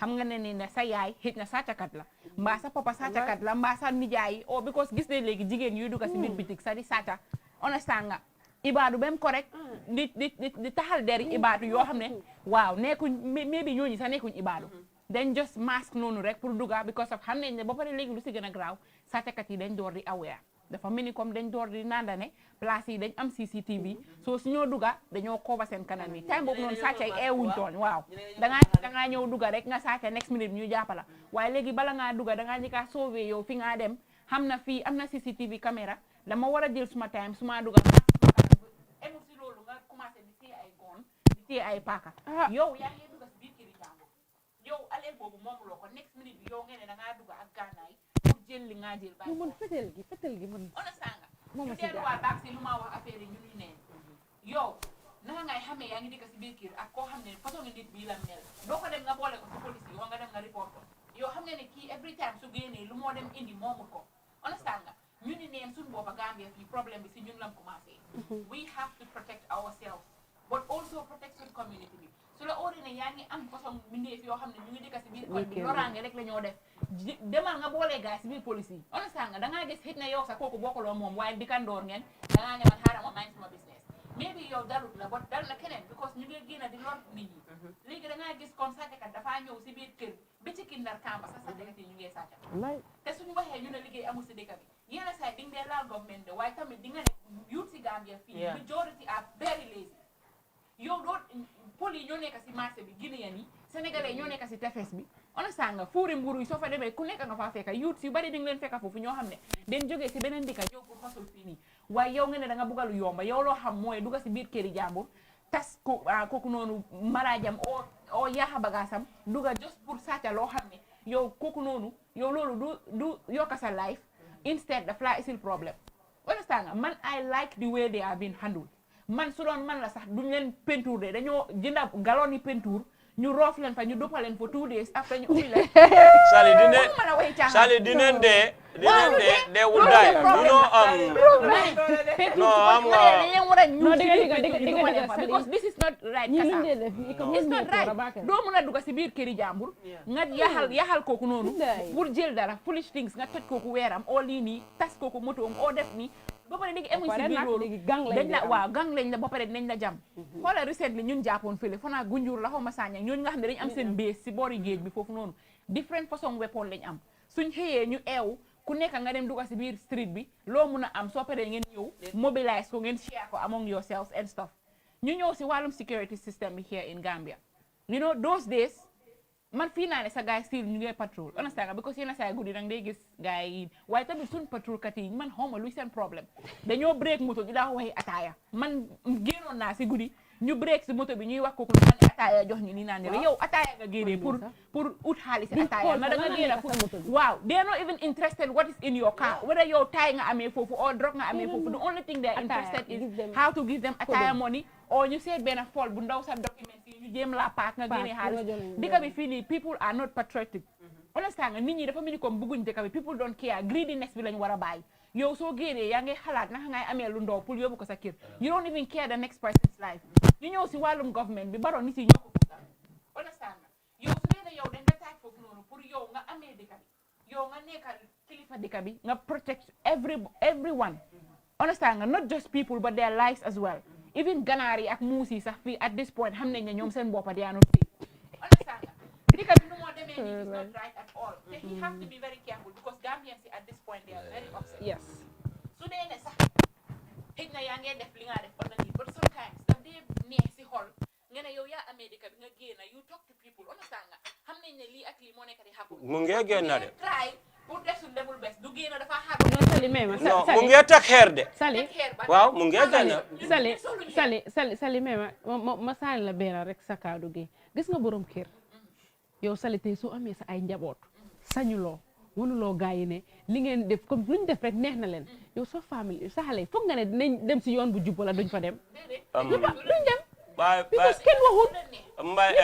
xam nga ne sa yaay xëj na sàccakat la mbaa sa papa sàccakat la mbaa sa nijaay because gis ne léegi jigéen yuy dugg si biir bitik sa di sàcca understand nga ibaadu bem correct di taxal deri ibaadu yoo xam ne waaw nekkuñ maybe ñooñu sax nekkuñ ibaadu dañ just mask noonu rek pour dugga because of xam nañ ne ba pare léegi lu si gën a graaw sàccakat yi dañ door di aware dafa mel ni comme dañ door di nanda ne place yi dañ am CCTV so su ñoo dugga dañoo cover seen kanam yi time boobu noonu sàcca yi eewuñ tooñ waaw dangaa ñëw dugga rek nga sàcca next minute ñu jàppala waaye léegi bala ngaa dugga dangaa njëkkaa sauver yow fi nga dem xam na fii am na CCTV caméra dama war a jël suma time suma dugga emu si loolu nga commencé di téye ay gon di téye ay paaka yow yaa ngi dugga si biir këri jàmbur yow aleel boobu moomuloo ko next minute bi yow ngeen ne dangaa dugga ak gànnaay jël li nga jël bàyyi mun fetel gi mun on sanga ñu delluwaat baak si lu ma wax affaire yi ñu neen yow naka ngay xamee yaa ngi dëkk si biir kër ak koo xam ne façon nit bii la mel doo ko dem nga boole ko si police yi nga dem nga report ko yow xam nga ne kii every time su génnee lu moo dem indi moomu ko on sanga ñu ni neen suñ boppa Gambia fii problème bi si ñun lam commencé we have to protect ourselves but also protect suñ community bi su la óoree ne yaa ngi am façon mbindeef yoo xam ne ñu ngi dëkk si biir koñ bi loraange rek la ñoo def demal nga boolee gaay si biir police yi understand nga dangaa gis xëj na yow sax kooku bokkuloo moom waaye dikkandoor ngeen dangaa ne man xaaral ma mind suma business maybe yow dalut la but dal na keneen because ñu ngi génn di lor nit ñi léegi dangaa gis comme sàccakat dafaa ñëw si biir kër ba ci kindar kamba sax sàccakat yi ñu ngee sàcca te suñu waxee ñu ne liggéey amul si dëkk bi yenn saa di nga dee laal government de waaye tamit di nga ne youth si Gambia fii majority are very lazy yow doo pol yi ñoo nekk si marché bi Guinéen yi sénégalais ñoo nekk si tefes bi understand nga fuuri mburu yi soo fa demee ku nekk nga faa fekka youth yu bari di nga leen fekka foofu ñoo xam ne den jógee si beneen dëkk ñëw pour fasul fii nii waaye yow nga ne da nga bugga lu yomba yow loo xam mooy dugga si biir këri jàmbur tas kooku noonu marajam o yaxa bagasam duga just pour sàcca loo xam ne yow kooku noonu yow loolu du yokka sa life instead daf laa isil problème understand nga man I like the way they are being handled man su doon man la sax duñ leen peinture de dañoo jënda galon yi peinture ñu roof leen fa ñu doppaleen for 2 days after ñu ubbi leen Sally dinen de they will die you know because this is not right it's not right doo mën a dugg si biir këri jàmbur nga yaxal kooku noonu pour jël dara foolish things nga toj kooku weeram oo lii nii tas kooku motoom oo def nii ba pare léegi emuñ si biir loolu dañ la waaw gang lañ la ba pare dinañ la jam xoolal recently ñun jàppoon fële fana gunjur la xaw ma sàñña ñooñu nga xam ne dañ am seen base si boori géej bi foofu noonu different façon weapon lañ am suñ xëyee ñu eew ku nekk nga dem dugg si biir street bi loo mun a am soo paree ngeen ñëw mobilize ko ngeen share ko among yourselves and stuff ñu ñëw si wàllum security system bi here in Gambia you know those days man fii naa ne sa gars still ñu ngi patrol understand nga because yéen saa guddi dang day gis gars yi waaye tamit suñ patrol kat yi man xawma luy seen problème dañoo break moto di daa waxi ataaya man génnoon naa si guddi ñu break si moto bi ñuy wax kooku naan ataaya jox ñu ni naan ne yow ataaya nga génnee pour ut xaalis ataaya na da nga génne waaw they are not even interested what is in your car whether yow taay nga amee foofu or drug nga amee foofu the only thing they are interested is how to give them ataaya money or ñu seet benn fol bu ndaw sa documents yi ñu jéem la paak nga génne xaalis dëkk bi fii nii people are not patriotic understand nga nit ñi dafa mel ni comme bëgguñ dëkk bi people don't care greediness bi lañ war a bàyyi yow soo génnee yaa ngay xalaat naka ngay amee lu ndaw pour yóbbu ko sa kër you don't even care the next person's life ñu ñëw si wàllum government bi baroon nit yi ñoo ko bëgg understand nga yow su dee ne yow dañ la taaj foofu noonu pour yow nga amee dëkk bi yow nga nekkal kilifa dëkk bi nga protect everyone understand nga not just people but their lives as well even ganaar yi ak muus yi sax fii at this point xam nañ ne ñoom seen boppa they are not safe understand nga dëkk bi nu moo demee nii is not right at all te he have to be very careful because Gambians at this point they are very upset yes su dee ne sax xëy na yaa ngee def li nga def underneath but sometimes daf dee neex si xol nga ne yow yaa amee dëkk bi nga génn you talk to people understand nga xam nañ ne lii ak lii moo nekk di happen mu ngee génn de try pour def su level best du génn dafa xaar non Sally may ma non mu ngee teg xeer de Sally waaw mu ngee génn Sally may ma sànni la benn rek sa kaddu gi gis nga borom kër yow Sally tey soo amee sa ay njaboot sañuloo mënuloo gaa yi ne li ngeen def comme luñ def rek neex na leen yow soo famille sa xale foog nga ne dinañ dem si yoon bu jub wala duñ fa dem duñ dem because kenn waxul mbay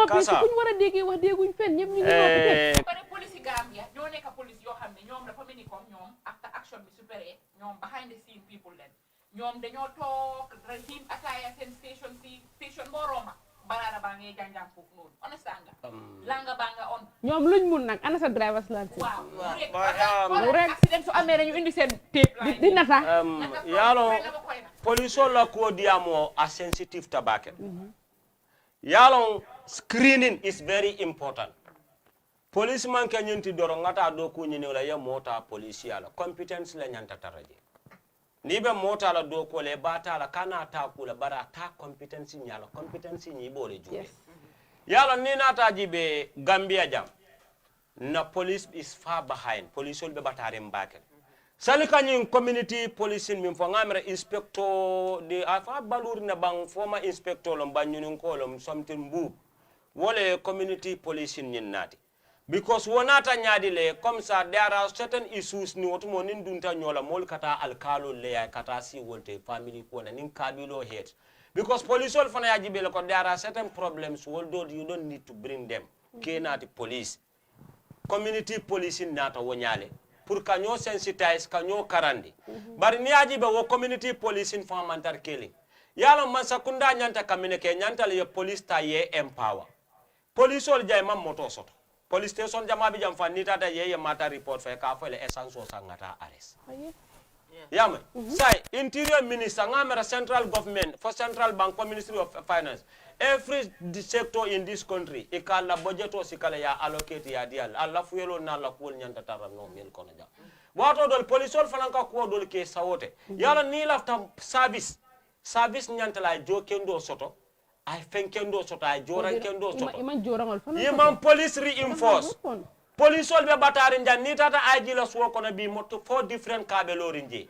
kasa kuñ war a déggee wax dégguñ fenn ñëpp ñu ngi noppi pare police Gambia ñoo nekk police yoo xam ne ñoom dafa mel ni comme ñoom after action bi supéré ñoom behind the scene people leen ñoom dañoo toog team ataaya seen station boo romba baraada baa ngay jànjàng foofu noonu understand nga langa baa nga on ñoom luñ mun nag ana sa driver's license waaw rek accident su amee dañu indi seen tape di nata yalo police la ko diamo a sensitive tabake yalo screening is very important policeman ka nyinti doro ngata do ko nyini la ya mota police yala competence la nyanta taraje ni be mota la do ko le bata la kana ta kula bara ta competence nyala competence ni bole ju yala ni nata jibe Gambia jam na police is far behind police will be batare mbake sali kanyin community policing min fo ngamre inspector de afa balur na bang former inspector lom banyun ko lom something bu wole community policing nyin nati because wonata nyaadi le comme ça there are certain issues ni woto mo nin dunta nyola mol kata alkalo le ya kata si wolte family ko na nin kabilo head because police all fana yajibe le ko there are certain problems although you don't need to bring them kenati police community policing nata wonyale pour kanyo sensitize kanyo karandi bari ni yajibe wo community policing for mantar killing yalo man sakunda nyanta communicate nyanta le police ta ye empower police all jay mam moto soto police station jama bi jam fan ni tata ye mata report fa ka fa le essence so sangata arrest yama sai interior minister ngamara central government for central bank for ministry of finance every sector in this country ikala budget o sikala ya allocate ya dial alla fuyelo na la ko nyanta tara no mel kono ja wato dol police ol falanka ko dol ke sawote yala ni lafta service nyanta la jo kendo soto ay fenkendo soto ay joran kendo soto imam police reinforce police ol be batari njan ni tata ay jila so kono bi motto 4 different kabe lorinje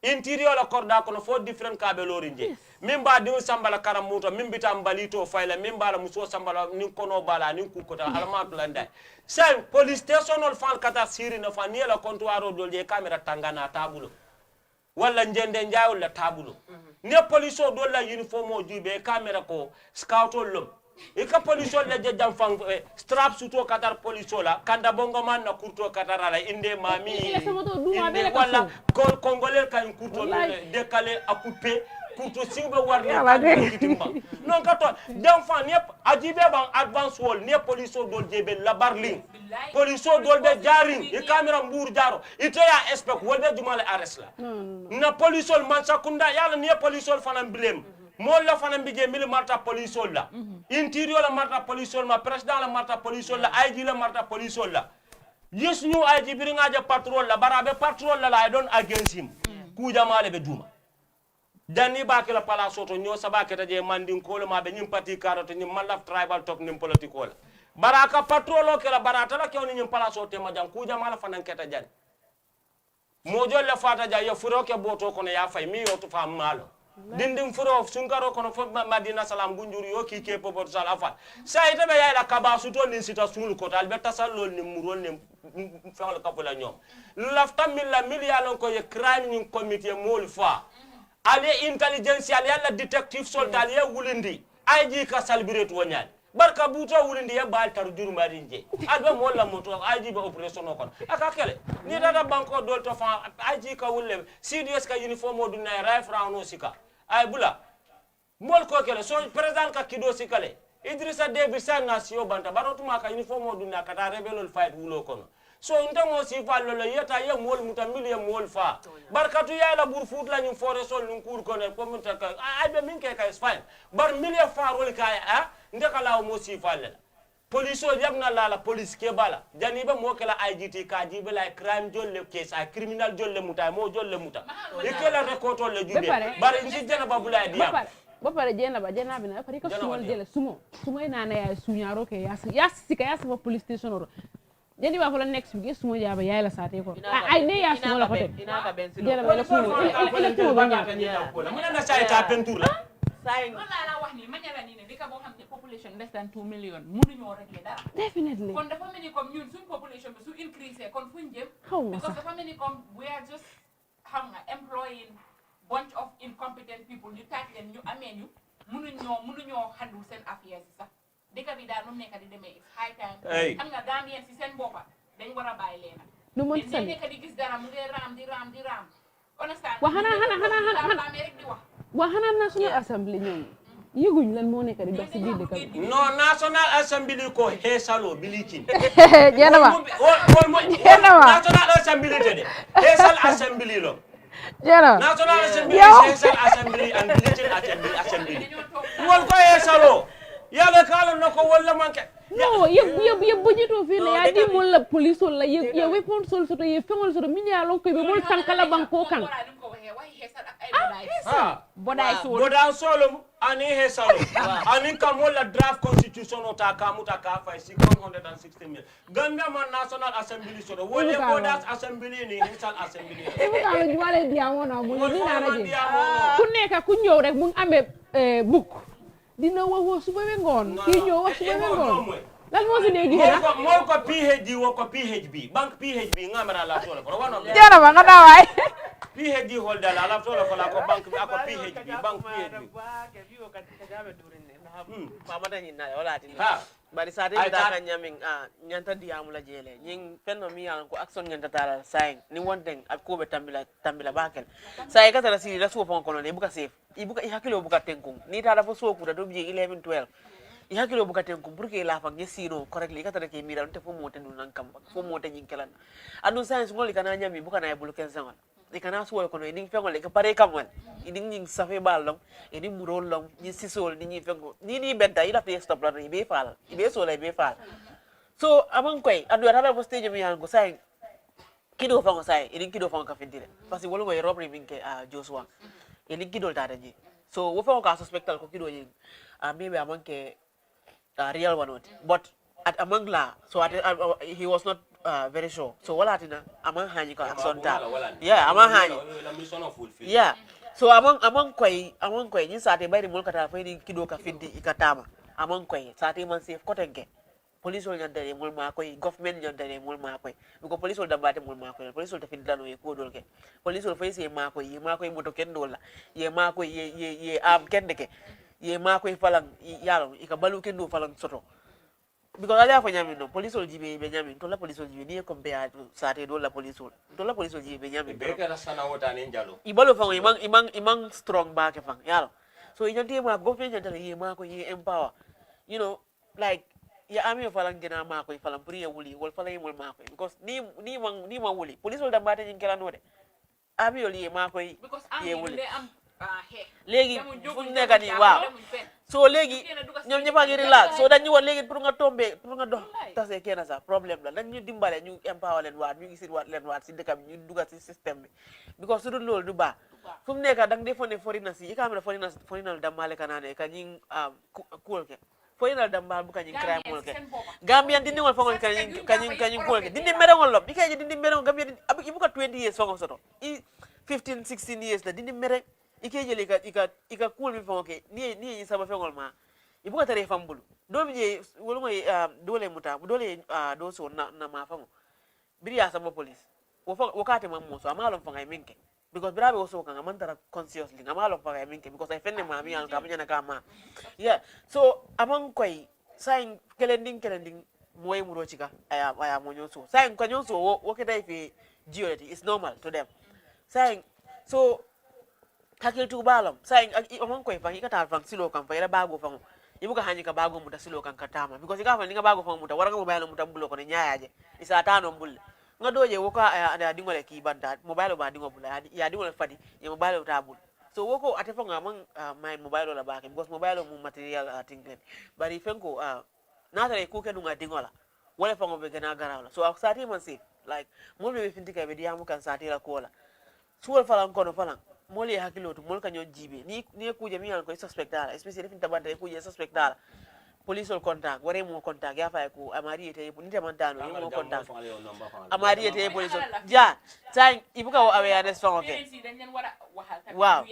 interior la korda kono fo different kabe lorinje min ba diu sambala karam muto min bitam balito fayla min bala muso sambala nin kono bala nin kukota almatu landa sen police station ol fal kata siri na fa niela comptoir dolje camera tangana tabulo wala njende njaawul la tabulo ne police o do la uniform o jube camera ko scout lom e ka police o la jam fang strap suto katar police la kanda bongo man na kurto katara la inde mami inde wala ko congolais kan kurto décalé à couper kurto singbe warne kitimba non kato d'enfant ne ajibe ban advance wall ne police o dol jebe la barling police o dol be jaring e camera mbur jaro ite ya expect wolbe jumale arrest la na police o man sakunda yalla ne police o fanam blem mol la fanam bije mil marta police o la interior la marta police o ma president la marta police o la IG la marta police o la yes ñu IG bi nga ja patrol la barabe patrol la I don't against him ku jamale be duma dani ba ke la pala soto ñoo sabake ta je mandin ko le ma be ñim parti carotte ñim malaf tribal tok ñim politiko la baraka patrolo ke la barata la ke ñim pala soto ma jang ku jamala fanan keta jan mo jol la fata ja ya furo ke boto kono ya fay mi yo to fam malo dindin furo sunkaro kono fo madina salam bunjuri yo ki ke popo sal afal say tabe ya la kaba suto ni sita sul ko tal be tasallol ni murol ni fawla kapola ñom lafta milla million ko ye crime ni committee mol fa ale intelligence ale yalla detective soldat ye wulindi IG ka salbiret wonyal barka buto wulindi ye bal tar jurmari nje albe mo la moto IG ba operation ko aka kele ni dada banko dol to fa IG ka wulle CDS ka uniform o dunay rif rauno sika ay bula mol ko kele so president ka kido sikale Idrissa Déby Sarr nation banta barotuma ka uniform o dunay ka ta rebelol fight wulo kono so ndamo si fallo la yeta ye mol mutamil ye mol fa barkatu ya la bur fut la ñu foré sol ñu kur ko ne ko muta ka ay be min ke ka Espagne bar millier fa rol ka a ndeka la mo si falle police o yabna la police ke bala janiba mo ke la IGT ka jibe la crime jolle case ay criminal jolle muta mo jolle muta e ke la rekoto le jube bar ngi jena babula diam ba pare jena ba bi na pare ko sumol jele sumo ina na ya suñaro ke yas sika yas ba police station oro jadi ba fala next week sumo jaba yaay la saate ko ay ne ya sumo la ko tek jela ba la sumo ele ko ba mu na say ta peinture la say wala la wax ni ma ñala ni ne dika bo xamne population less than 2 million mënu ñoo régler dara definitely kon dafa melni comme ñun suñ population bi su increase kon fuñ jëm because dafa melni comme we are just xam nga employing bunch of incompetent people ñu taaj leen ñu amé ñu mënu ñoo handle seen affaires sax dëkk bi daal moom nekk di demee it's high time xam nga Gambien si seen boppa dañ war a bàyyi leena lu mën dañ nekk di gis dara mu ngi raam di raam understand wa xanaa National Assembly ñoom yëguñ lan moo nekk di dox si biir dëkk bi non National Assembly ko heesalo bilikin jeenama National Assembly de heesal Assembly lo jeenama National Assembly heesal Assembly and bilikin Assembly wol ko heesalo yalla kala nako wala manke no ye budgeto fi la ya di mol la police la ye weapon sol soto ye fengol soto minya lon ko be mol tankala banko kan boda solo ani hesalo ani kamol la draft constitution o ta kamuta ka fa 160 mil Gambia man National Assembly soto wole bodas assembly ni hesal assembly e bu ka ñu wala diamona mu ni na raje ku nekk ku ñew rek mu amé book dina wax suba be ngon ki ñoo wax suba be ngon lan mo ci neegi mo ko PhD wo ko PhD bank PhD ngamara la tole ko wono jara ba nga daway PhD holder la tole ko la ko bank bi ako PhD bank PhD famata ni na wala tin bari sa de da kan nyamin nyanta diamu la jele nyin fenno mi yalan ko action nyanta tala sain ni wonten ak ko be tambila bakel sai ka tara si la so fon kono ne buka safe ibuka ihakilo buka tenkum ni tala fo so ku da dobje 11 12 ihakilo buka tenkum burke la fa ngesino correctly ka tara ke mi te fo mote nun nan kam fo mote nyin kelan adu science ngoli kana nyami buka na bulu ken sangal ikana suwol kono iding fengol ke pare kamwel iding ning safe balong iding murol long ni sisol ni fengo ni benta ila te stop la be fal ibe so la be fal so amon koy adu ata ba stage mi yango say kido fango say iding kido fango ka findire parce que wolo ngoy robbery minke Joshua iding kido ta daji so wo fango ka suspectal ko kido yin maybe amon ke real one but at among la so he was not very sure so wala tina amang hani ka sonta yeah amang hani yeah so amang koy ni sate bayri mol kata faydi kido ka fiddi ikatama amang koy sate man safe kotenke police ol nyandere mol ma koy government nyandere mol ma koy ko police ol dambate mol ma koy police ol ta fiddi dano e ko dol ke police ol fay se ma koy moto ken dola ye ma koy ye am kende ke ye ma koy falang yalo ika balu ken do falang soto because ala fa nyami no police ol jibe be nyami to la police ol jibe ni compare sate do la police ol jibe be nyami be ka sana wota ni njalo ibalo fa imang strong back fa yalo so inyanti ma government nyandere ye ma koy ye empower you know like ya ami falang gena ma koy falang priya wuli wol falang mol ma koy because ni ma wuli police ol dambate nyin kala no de ami ol ye ma koy ye wuli léegi fu nekk nii waaw so léegi ñoom ñëpp a ngi relax so dañu war léegi pour nga tombe pour nga dox tase kenn sax problème la dañ ñu dimbale ñu empower leen waat ñu gisit waat leen waat si dëkk bi ñu dugal si système bi because su dul loolu du baax fu mu nekk da nga defone foreigners yi ikamira foreigners dammale kanane ka ñing kuol ke foreigners dammal bu ka ñing crime wol ke gambian dindi ngol fangol ka ñing kuol ke dindi mere ngol lom ikaje dindi mere ngol gambian ibu ka 20 years fango soto 15 16 years la dindi mere ike jeli ika cool mi fonke ni saba fengol ma ibuka tare fambulu do mi je wolmo dole muta dole do so na ma fango biri ya saba police wo kate mam mo so amalo fanga minke because birabe wo so kanga man tara consciously amalo fanga minke because I fenne ma mi an ka banya na kama yeah so among koy sain kelending moy muro chika aya monyo so sain kanyo so wo keda fi geology is normal to them sain so hakil tu balam saying amon koy fang ikata fang silo kan fa ira bago fang ibuka hanyi ka bago muta silo kan katama because ika fa ninga bago fang muta waranga mobile muta bulo ko nyaaje isa tano bulle nga doje woka ada dingole ki banda mobile ba dingo bulla ya dingole fadi ya mobile ta bul so woko ate fanga man my mobile la baake because mobile mu material tinglen bari fenko na tare ku ke dunga dingola wala fango be gana garawla so sati man safe like mo be fintika be diamu kan sati la kola suwal falan kono falan moli hakilo to mol kanyo jibe ni kuje mi an ko suspectala especially fin tabanda kuje suspectala police ol contact ware mo contact ya fa ko amari ete ni tamantano ni mo contact amari ete police ja tan ibuka o awareness fa okay wow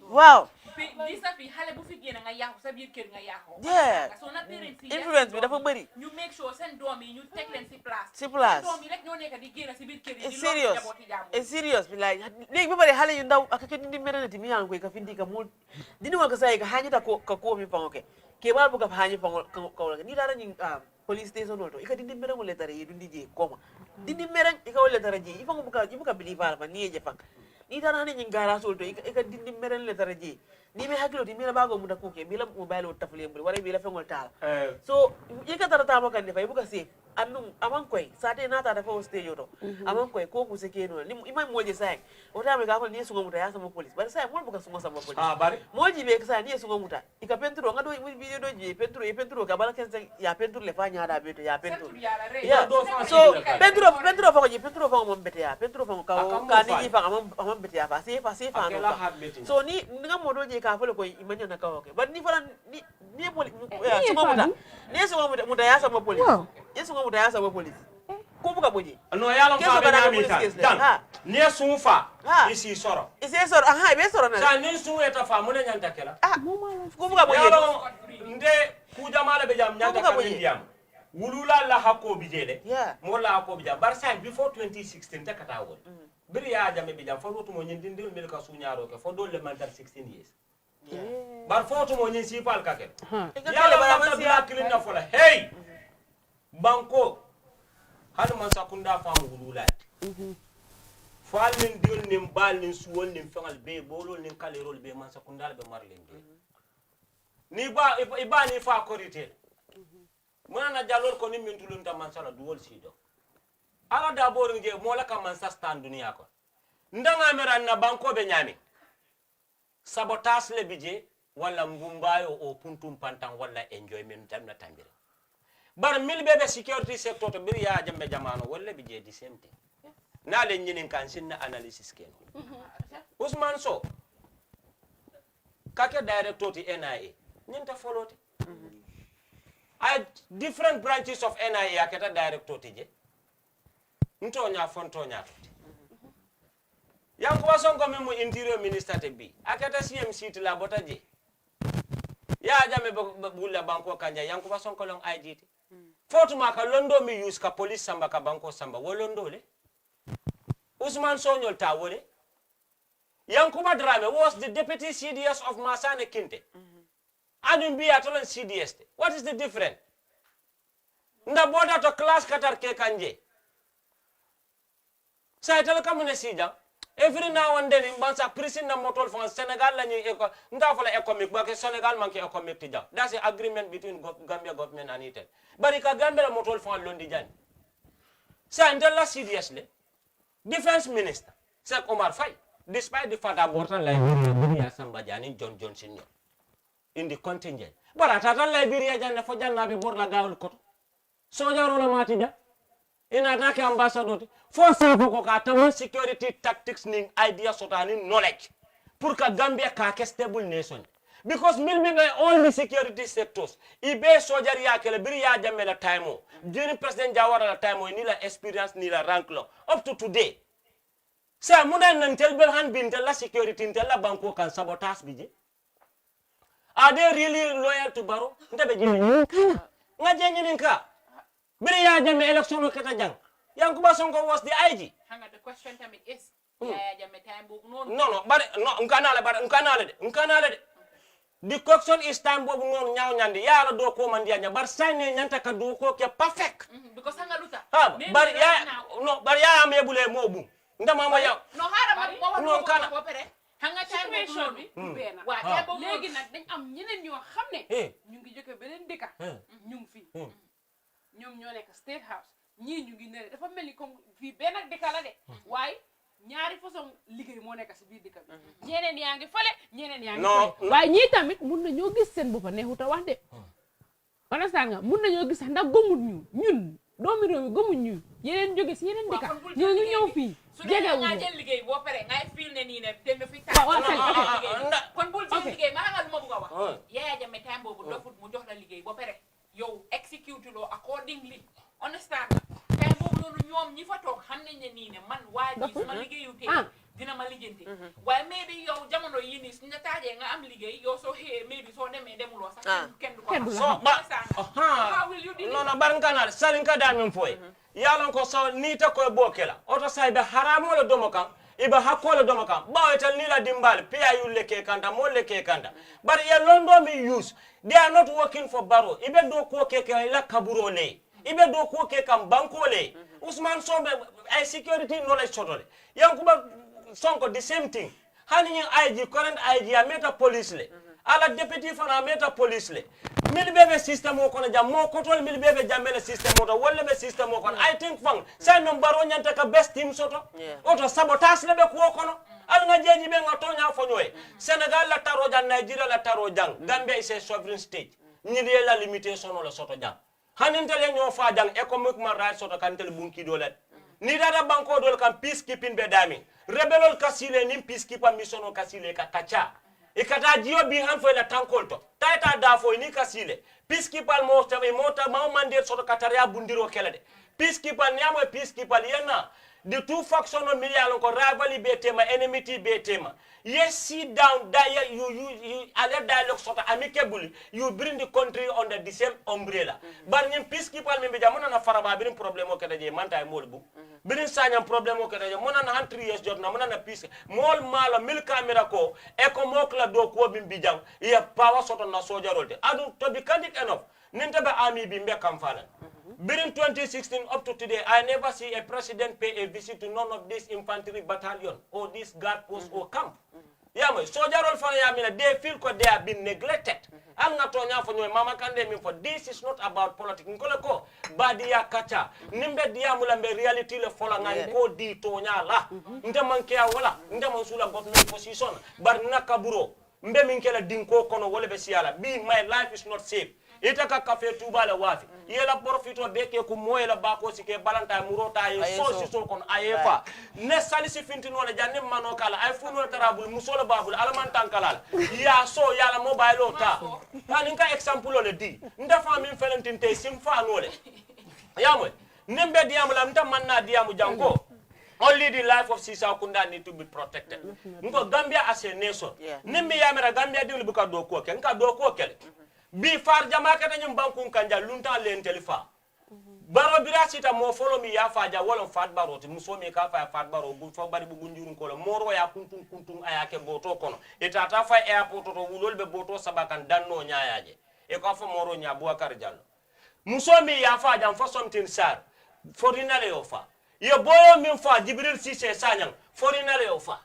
wow disa fi xale bu fi génn nga yaaxu sa biir kër nga yaaxu yeah so na parents yi influence bi dafa bëri ñu make sure seen doom yi ñu teg leen ci place doom yi rek ñoo nekk di génn ci biir kër yi it's serious bi like léegi ba bari xale yu ndaw ak ke ndi merati mi an ko ka findi ka mo dindi wa ka say ka hanyita ko mi fa okay ke bal bu ka hanyi fa ko ni dara ni police station to ika dindi merang le tare dundi je koma dindi merang ika le tare je ifa buka believe fa ni je fa ni dara ni ngara sol to ika dindi merang le tare je ni me hakilo ti mila bago muda kuke mila mobile o tafle mbul wara mila fengol tala so ika tara tama kan fa ibuka safe annum aman koy sate nata da fa stage to aman koy ko ku seke no ni imam moje sai o ta me ka ko ni sungo muta ya sama police bari sai mo buka sungo sama police bari moji be ka sai ni sungo muta ika pentro ngado video do je pentro ka bala ken ya pentro le fa nya da beto ya pentro ya so pentro fa ko je pentro fa mo bete ya pentro fa ko ka ni fa amam bete ya fa fa no so ni ngam mo do je ka fa ko imanya na ka okay but ni fa ni police sungo muta ni sungo muta ya sama police yesu ngo muta yasa police ko buka boje no yalo fa be nyamita dan ne sunfa isi soro aha be soro na sa ni sun eta fa mun nyanta kela ko buka boje yalo nde ku jamala be jam nyanta kan ndiyam wulula la hakko bijede mo la hakko bijam bar sa before 2016 ta kata won biri ya jame be jam foto mo nyin dindil mel ka suñaro ke fo dole mantar 16 years bar foto mo nyin sipal ka ke yalo ba ma kilin na fola hey banko hanu man sakunda famu wululati fal nin diol nin bal nin suwol nin fangal be bolol nin kalerol be man sakunda be marlen ni ba iba ni fa korite mona jalol ko ni min tulun ta man sala duwol sido ala da borin je mola ka man sa stand duniya ko ndanga meran na banko be nyami sabotage le bije wala ngumbayo o puntum pantan wala enjoyment tamna tambire bar mil bebe security sector to bir ya jambe jamano wala bi je di same thing na le nyinin kan sinna analysis ken Usman so kake director to NIA nyinta follow te I different branches of NIA aketa director to je ntonya fontonya Yankuba Sonko memo interior minister te bi akata CMC ti la botaje ya jame bulla banko kanja Yankuba Sonko long IGT fotuma ka londo mi use ka police samba ka banko samba wolondo le Usman Sonyol Tawole Yankuba Drame was the deputy CDS of Masane Kinte Adun be atolon CDS what is the difference nda boda to class katar ke kanje sa tele kamune sija every now and then in bansa prison na motol for Senegal la ñi eko nda fa la economic ba ke Senegal manke economic ti jam that's the agreement between Gambia government and it bari ka Gambia la motol for londi jani sa ndela CDS le defense minister Sek Omar Faye despite the fact that Morton Liberia Samba Jani John Johnson in the contingent but atata Liberia janna fo janna be borla gawul koto sojaro la matija in attack ambassador for ko ka taw security tactics ning idea sotani knowledge pour que Gambia ka stable nation because milmi be all the security sectors ibe sojari ya kele biri ya jamela time during president Jawara la time ni la experience ni la rank lo up to today sa mudan nan telbel han bin la security la banko kan sabotage bije are they really loyal to Barrow ndabe jini nga jenyi ka biri ya jame election kata jang Yankuba Sonko was the IG hanga the question time is ya jame time bobu non no bare no nkanale de the question is time bobu non nyaaw nyandi yalla do ko man dia bar sayne nyanta ka do ko ke perfect because hanga luta bar ya am yebule mobu ndama ma yaw no hara ma no kana ko pere hanga time bobu bi bena wa legi nak dañ am ñeneen ñoo xamne ñu ngi jëkke benen deka ñu ngi fi ñom ñoo nek state house ñi ñu ngi ne dafa melni comme fi ben ak deka la de way ñaari façon liggéey mo nek ci biir deka bi ñeneen yaangi fele ñeneen yaangi fele way ñi tamit mën na ñoo gis seen bopa neexuta wax de understand nga mën na ñoo gis ndax gomut ñu ñun doomi réew mi gomut ñu yeneen jóge ci yeneen deka ñoo ngi ñëw fi jégué wu nga jël liggéey bo paré ngay feel ne ni ne dem fi ta kon bul jël liggéey ma nga luma bëgg wax yaaya jame time bobu dofut mu jox la liggéey bo paré yow execute lo accordingly understand tay bobu nonu ñom ñi fa tok xam nañ ne ni ne man waaji suma liggéeyu té dina ma lijeenté way maybe yow jamono yi ni suñu taajé nga am liggéey yow so hé maybe so démé demulo sax kenn du ko so no bar nganal salin ka da min foy yalon ko so ni ta koy bokela auto saybe haramo le domo kan iba hakole domo kan bawetal ni la dimbal piya yulle ke kanta mo le ke kanta but ye londo mi use they are not working for Barrow ibe do ko ke la kaburo le ibe do ko ke kam banko le Usman Sombe ay security knowledge chotole Yankuba Sonko the same thing hani IG current IG a meta police le ala deputy fana meta police le mil bebe system o kono jam mo kotol mil bebe jamele system o to wolle be system o kono I think fang say no Barrow nyanta ka best team soto oto sabotage le be ko kono al nga jeji be nga tonya fo ñoy Senegal la taro jang Nigeria la taro jang Gambia is a sovereign state ni la limitation o la soto jang hanintele ñoo fa jang economic right soto kantel bunki dolet ni dada banko dol kan peacekeeping be dami rebelol kasile nim peacekeeper missiono kasile ka kacha ikata jiyo bi han fo la tankolto tayta da fo ni kasile peacekeeper mo tabe mota ma mandate soto kataria bundiro kelede peacekeeper nyamo peacekeeper yena the two factions of million ko rivalry be tema enmity be tema yes sit down there you other dialogue sort of amicably you bring the country under the same umbrella but ñim peacekeeper mi be jamona na faraba birin problème o kede je manta molbu birin sañam problème o kede je mona na 3 years jot na mona na peace mol malo mil camera ko e ko mokla do ko bimbi jang ya power sort of na sojarolde adu to be candid enough nintabe army bi mbe kam fala During 2016 up to today, I never see a president pay a visit to none of this infantry battalion or this guard post or camp. Yeah, soldier they feel they have been neglected. I'm not on for you, Mama Kande for this is not about politics. Nkoleko, Badia Kacha, Nimbe Diamulambe reality le Folangan go di Tonya la. Ndemankia wala, Ndemansula government position, but Nakaburo, Mbeminkela Dinko Kono Wolebesiala. Be my life is not safe. Itaka cafe tubala wafi yela profito beke ku moyela bako sike balanta murota ye so si so kon ayefa ne salisi finti no la janne mano kala ay funo tarabul musola babul alaman tankala ya so yala mobile ota taninka example le di nda fami felentinte sim fa no le yamo Nimbe diamu la mta manna diamu jango. Only the life of Sisa Kunda need to be protected. Nko Gambia as a nation. Nimbe yamera Gambia di buka do ko ke nka do ko ke. Bi far jama ka nyum banku kanja lunta len telifa. Baro bira sita mo follow mi ya faja wala fat baro ti muso mi ka fa fat baro bu fo bari bu gunjurun ko la moro ya kuntun ayake boto kono etata fa airport to wulol be boto sabakan danno nyaaje e ko fa moro nya Boubacar Diallo muso mi ya faja fa somtin sar forinale yo fa ye boyo min fa Jibril Cissé Sanyang forinale yo fa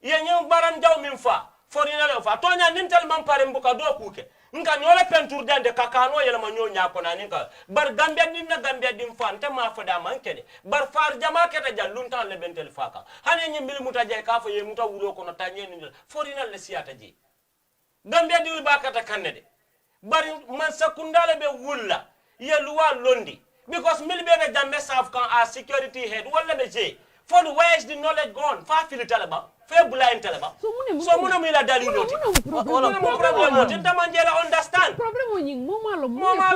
ye nyum baram jaw min fa forinale yo fa to nya nintel man pare mbuka do kuke nka nyola peinture dande kakano yela ma nyol nyako na ninka bar Gambia dinna Gambia dim fante ma fada mankede bar far jama keta jallunta le bentel faka hane nyi mbil muta jay ka fa ye muta wulo ko no tanye ni forinal le siata ji Gambia diul bakata kanede bar man sakundale be wulla ye luwa londi because mil be jambe saf kan a security head wala be je for where is the knowledge gone fa fili talaba fe blind talaba so muna mi la daliloti wala problem tinta manjela understand problem o nying momalo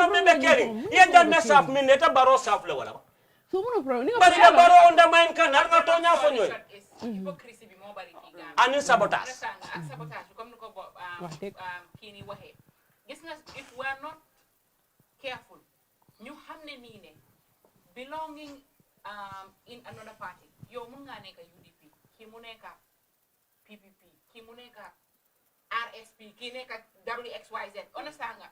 me be kering ye jambe saf min neta baro saf le wala so muna problem ni bari da baro onda main kan har nga to nya fo nyoy hypocrisy bi mo bari ki Gambia ani sabotage comme ko kini waxe gis nga if we are not careful ñu xamne ni ne belonging in another party yo mun nga nekk UDP ki mu nekk PPP ki mu nekk RSP ki nekk WXYZ understand nga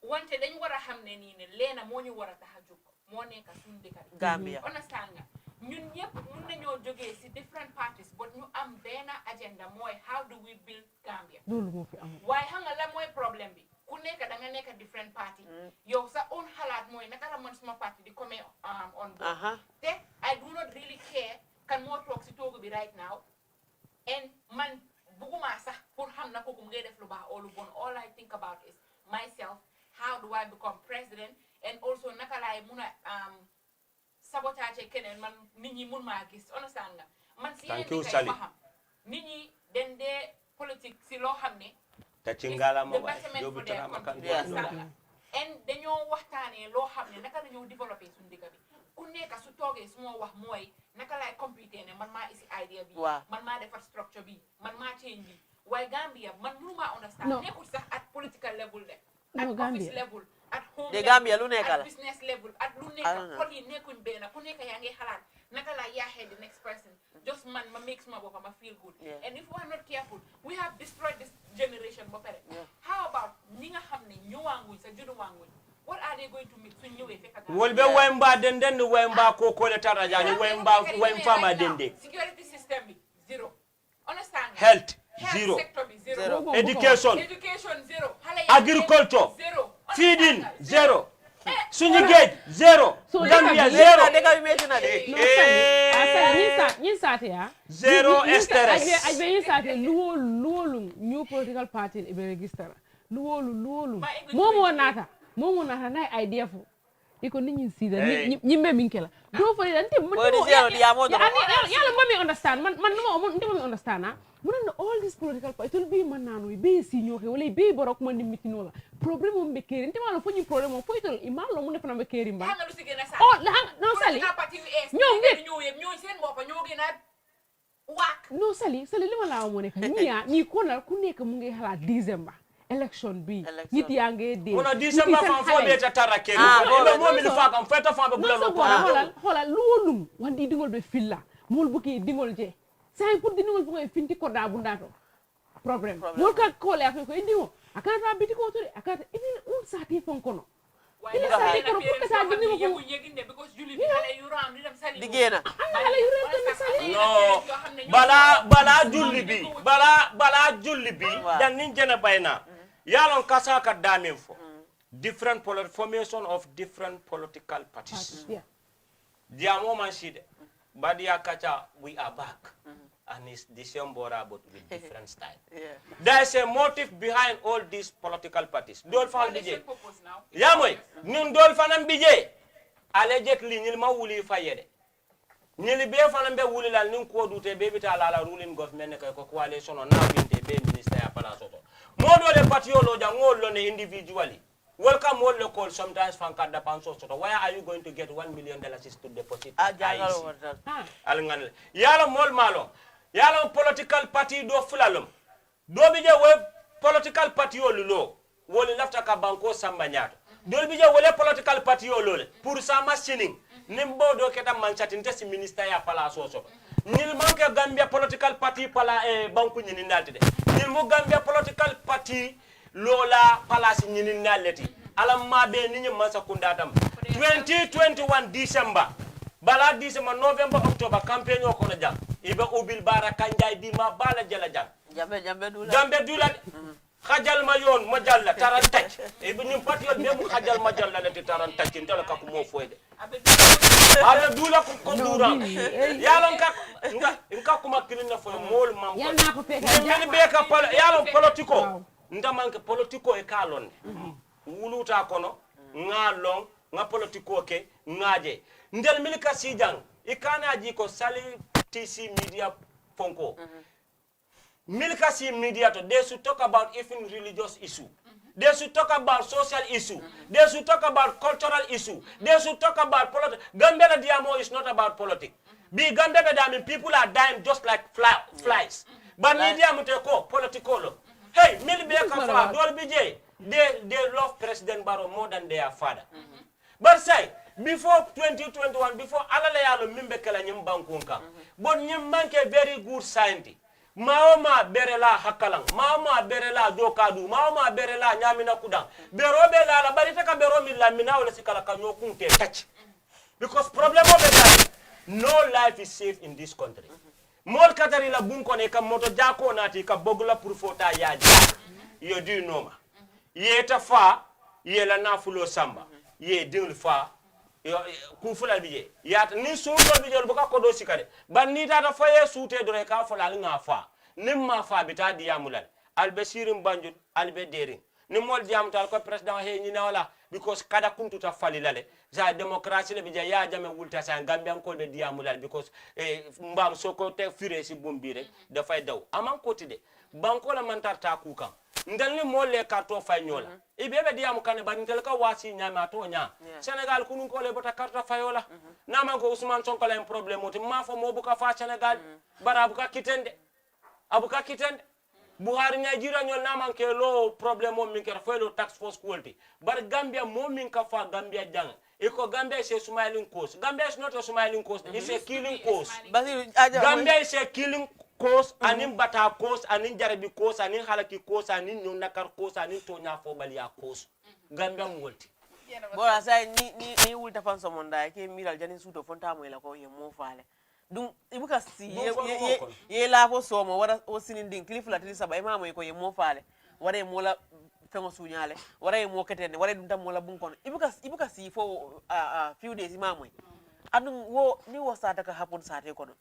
wante dañu war a xam ne nii ne leena moo ñu war a tax a jóg moo nekk suñu dëkk Gambia understand nga ñun ñëpp mun nañoo jógee si different parties but ñu am benn agenda mooy how do we build Gambia loolu moo fi am waaye xam nga la mooy problème bi ku nekk da nga nekk different party yow sa own xalaat mooy naka la man suma party di come on board te I do not really care kan moo toog si toogu bi right now and man buguma sax pour xam na kooku mu ngay def lu baax oo lu bon all I think about is myself how do I become president and also naka laay mun a sabotage keneen man nit ñi mun maa gis understand nga man si yeneen di kay waxam nit ñi den dee politique si loo xam ne tachingala mo bay jobu tana makan and dañoo waxtaanee loo xam ne naka la ñoo développé suñu dëkk bi ku nekk su toogee su ma wax mooy naka laay complété ne man maa isi idea bi man maa defar structure bi man maa change bi waaye Gambia man mënu maa understand nekkul sax at political level de at office level at home level at business level at lu nekk xol yi nekkuñ benn ku nekk yaa ngi xalaat naka laa yaaxee the next person just man ma make suma boppam ma feel good and if we are not careful we have destroyed this generation ba pare how about ñi nga xam ne ñëwaanguñ sa juduwaanguñ what are they going to make suñ ñëwee fekk wolbe waymba denden waymba ko ko le taraja ni waymba fama dende security system bi zero understand health zero sector bi zero education zero agriculture zero feeding zero suñu géej zero Gambia zero ñi saate ya zero stress ajbe ñi saate luwolu new political party be register luwolu momo nata na idea fo iko nit ñi sida ñimbe minkela do fa dan te yalla mami understand man no understand na mun all this political party will be manano be sinyo ke wala be borok man mitino la problème mo be keri nte wala fo ñu problème mo fo itol imalo mu def na be keri mba no sali ñoo seen boppa ñoo gëna wak no sali li ma la mo nek ni ko na ku nek mu ngi xalaat December election bi nit yaa ngi dee on a December fan fo be ta tarakeri mo mi fa kam feta fa be bulo ko xola luwolum wandi dingol be filla mol bu ki dingol je sai pour dingol bu ngay finti ko da bu ndato problème mol ka ko le ko indiwo akata biti ko to akata ini un sati fon kono ini sati ko ko ta dingol ko yeginde because juli bi xale yu ram di dem sali digena xale yu ram dem sali no bala julli bi dan nin jena bayna yalon kasaka damen fo different formation of different political parties dia moment shide badia kacha we are back and it's December but with different style there is a motive behind all these political parties dol fa bije ya moy ñun dol fanam bije ale jet li ñil ma wuli fayede ñili be fanam be wuli lal nin ko dute be bita la ruling government kay ko coalition na binte be minister ya pala soto modo le patio lo jangol lo ne individually welcome all local sometimes fanka da panso soto why are you going to get $1 million to deposit alngan yala mol malo yala political party do fulalum do bi je we political party o lulo woni lafta ka banko samba nyato do bi je wole political party o lole pour sama sining nimbo do keta manchati ntesi minister ya pala soso nil manke gambia political party pala banku nyini ndaltide nil mo gambia political party lola palasi nyini naleti alam mabe ni masa kundatam 2021 December bala December November October campaign o kono jam ibe ubil baraka njay di ma bala jala jam jambe dula khajal ma yon ma jalla taran tacc ibe ni patiyol be mu khajal ma jalla le taran tacc ndala ka ko mo foyde ada dula ko dura yalon ka nga kuma kilina fo mol mam ko ni be ka yalon politiko ndamanke politiko e kalon wuluta kono ngalong nga politiko ke ngaje ndel milika sijang ikana ji ko sali TC media fonko milika si media to they should talk about even religious issue they should talk about social issue they should talk about cultural issue they should talk about politics Gambia diamo is not about politics be Gambia diamo people are dying just like flies but media muteko political hey milbe ka fa dol bije they love President Barrow more than their father. But say, before 2021, before alala yalo mimbe kala nyim bankunka, but nyim manke very good scientist. Maoma berela hakalang, maoma berela dokadu, maoma berela nyamina kudang. Berobe la barita ka beromi la mina wala sikala kanyo kunte touch. Because problem of it, no life is safe in this country. Mol katari la bunko ne ka moto jako nati ka bogula purfota ya ja. You do know ma. Ye ta fa ye la nafulo samba ye dingul fa ku fulal biye ya ni so do biye bu ka ko do sikare ban ni ta fa ye suute do ka fulal nga fa nim ma fa bita diyamulal albe sirim banjul albe derin ni mol jam tal ko president he ni wala because kada kuntu ta falilale za democracy le biye ya jame wulta sa gambian ko be diyamulal because mbam soko te fure si bombi rek da fay daw aman ko tide banko la mantar ta ku kan ndalni molle karto fay nyola ibebe diamu kane ba ndel ka wasi nyama to nya Senegal kunun ko le bota karta fayola nama ko Ousmane Sonko la problème oti ma fa mo buka fa Senegal bara buka kitende abuka kitende Buhari nya jira nyol nama ke lo problème mo min ke faylo tax force quality bar Gambia mo min ka fa Gambia jang iko Gambia is a smiling coast Gambia is not a smiling coast it's a killing coast Gambia is a killing coast anin bata coast anin jarabi coast anin halaki coast anin nyonakar coast anin tonya fo balia coast Gambia multi bora sai ni wulta fan so monda ke miral janin suto fonta mo ila ko ye mo faale dum ibuka si ye la fo so mo wara o sinin din cliff la tili saba imamo ko ye mo faale wara mo la fengo sunyale wara ye mo ketene wara dum tam mo la bun kono ibuka si fo few days imamo adun wo ni wo sata ka hapun sate kono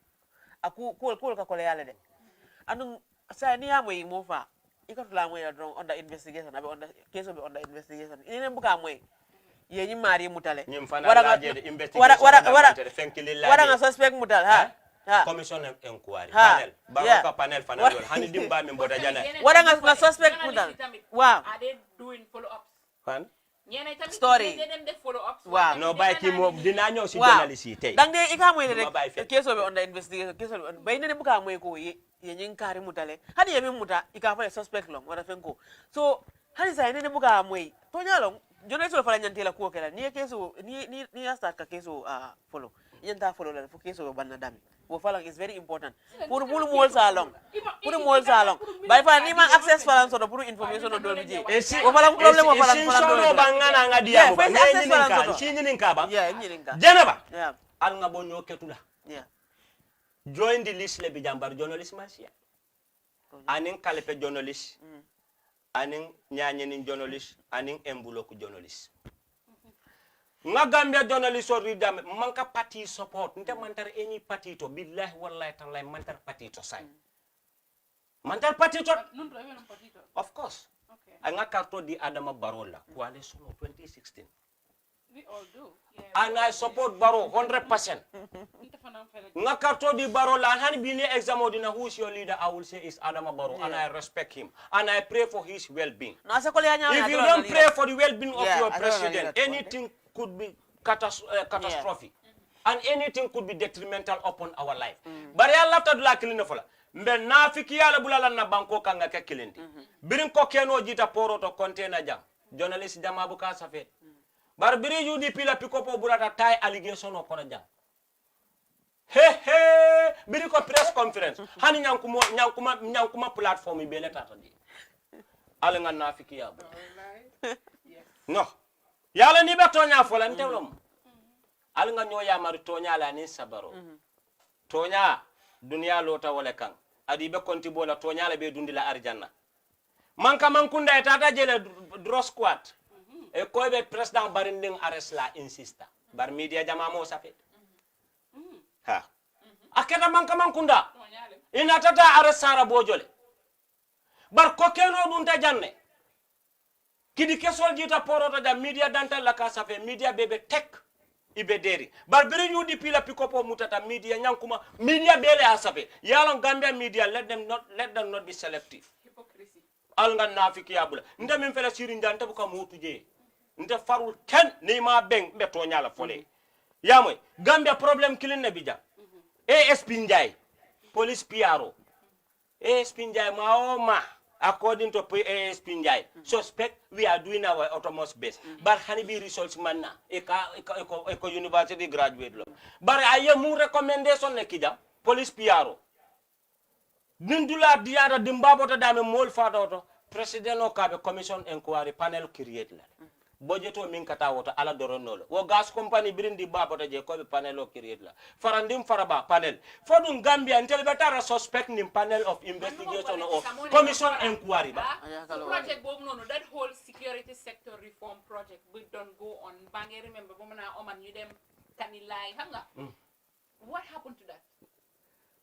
aku ko ka ko yale de anu sa ni amo yi mo fa ikatula mo ya don under investigation abe under case be under investigation ine buka mo ye ni mari mutale wara nga suspect mutal ha commission inquiry panel baraka panel fanal hani dimba mi boda jana wara nga suspect mutal wow are they doing follow ups fan story wow no bay ki mo dina ñew ci journalist yi tay dang de ika moy rek keso be under investigation keso bay ne buka moy ko ye nyin kari mutale hani ye min muta ika fa suspect long wara fenko so hani sa ne buka moy to nyalong journalist fala nyantela ko kala ni keso ni start ka keso follow yenta follow la fo keso banna dami wo fala is very important pour mol salong bay fa ni ma access fala so pour information do do je wo fala problème wo fala do bangana nga dia ko ni ninka ba jenaba al nga bonyo ketula join the list le bi jambar journalist marsia anin kalepe journalist anin nyanyenin journalist anin embuloku journalist nga Gambia journalist or ridam manka party support nte mantar any party to billahi wallahi taala mantar party to sai mantar party to of course okay anga karto di Adama Barola coalition 2016 We all do. And I support Barrow 100%. Ngakato di Barrow la hani bini exam odina who's your leader, I will say is Adama Barrow, and I respect him. And I pray for his well-being. If you don't pray for the well-being of your president, anything could be catastrophic. And anything could be detrimental upon our life. But I love to do like Kilinofola. Mbe nafiki yala bulala na banko kanga ke kilindi. Birin ko keno jita poro to container jam. Journalist jama buka safe. Bar biri UDP la pikopo burata tie allegation o kono jam. Biri ko press conference. Hani nyankuma platform ibele tata di. Ale nga nafiki yabu. No. Yala ni be tonya fola ntewlom. Ale nga nyoya mari tonya la ni sabaro. Tonya dunia lota wala kan. Adi be konti bola tonya la be dundi la arjanna. Manka mankunda tata jele draw squad. E ko be president barinding arrest la insista. Bar media jama mo safe. Ha. Aketa manka mankunda. Ina tata arrest sara bojole. Bar ko keno dunta janne. Kidi kesol jita poroto da media dantal la ka safe media bebe tek ibe deri. Bar biri UDP la pikopo mutata media nyankuma media bele asafe. Yalon Gambia media let them not be selective. Hypocrisy. Alnga nafiki abula. Nda min fela siri ndanta buka mutu je. Nda farul ken ni ma beng be to nyala fole. Yamoy Gambia problem kilin na bija. ASP Njai police PRO. ASP Njai ma according to ASP Njai suspect we are doing our utmost best. But hanibi results manna eko university graduate lo. But aye mu recommendation ne kija police PRO. Nindula diara dimbabo to dame mol fado president o kabe commission inquiry panel create la. Budgeto min kata woto ala doronolo. Wo gas company birindi babo to je ko be panel o create la. Farandim faraba panel. Fodum Gambia until betara suspect nim panel of investigation or commission inquiry ba. Project bob no that whole security sector reform project we don't go on. Bangi remember bomana oman you them kanilai hanga. What happened to that?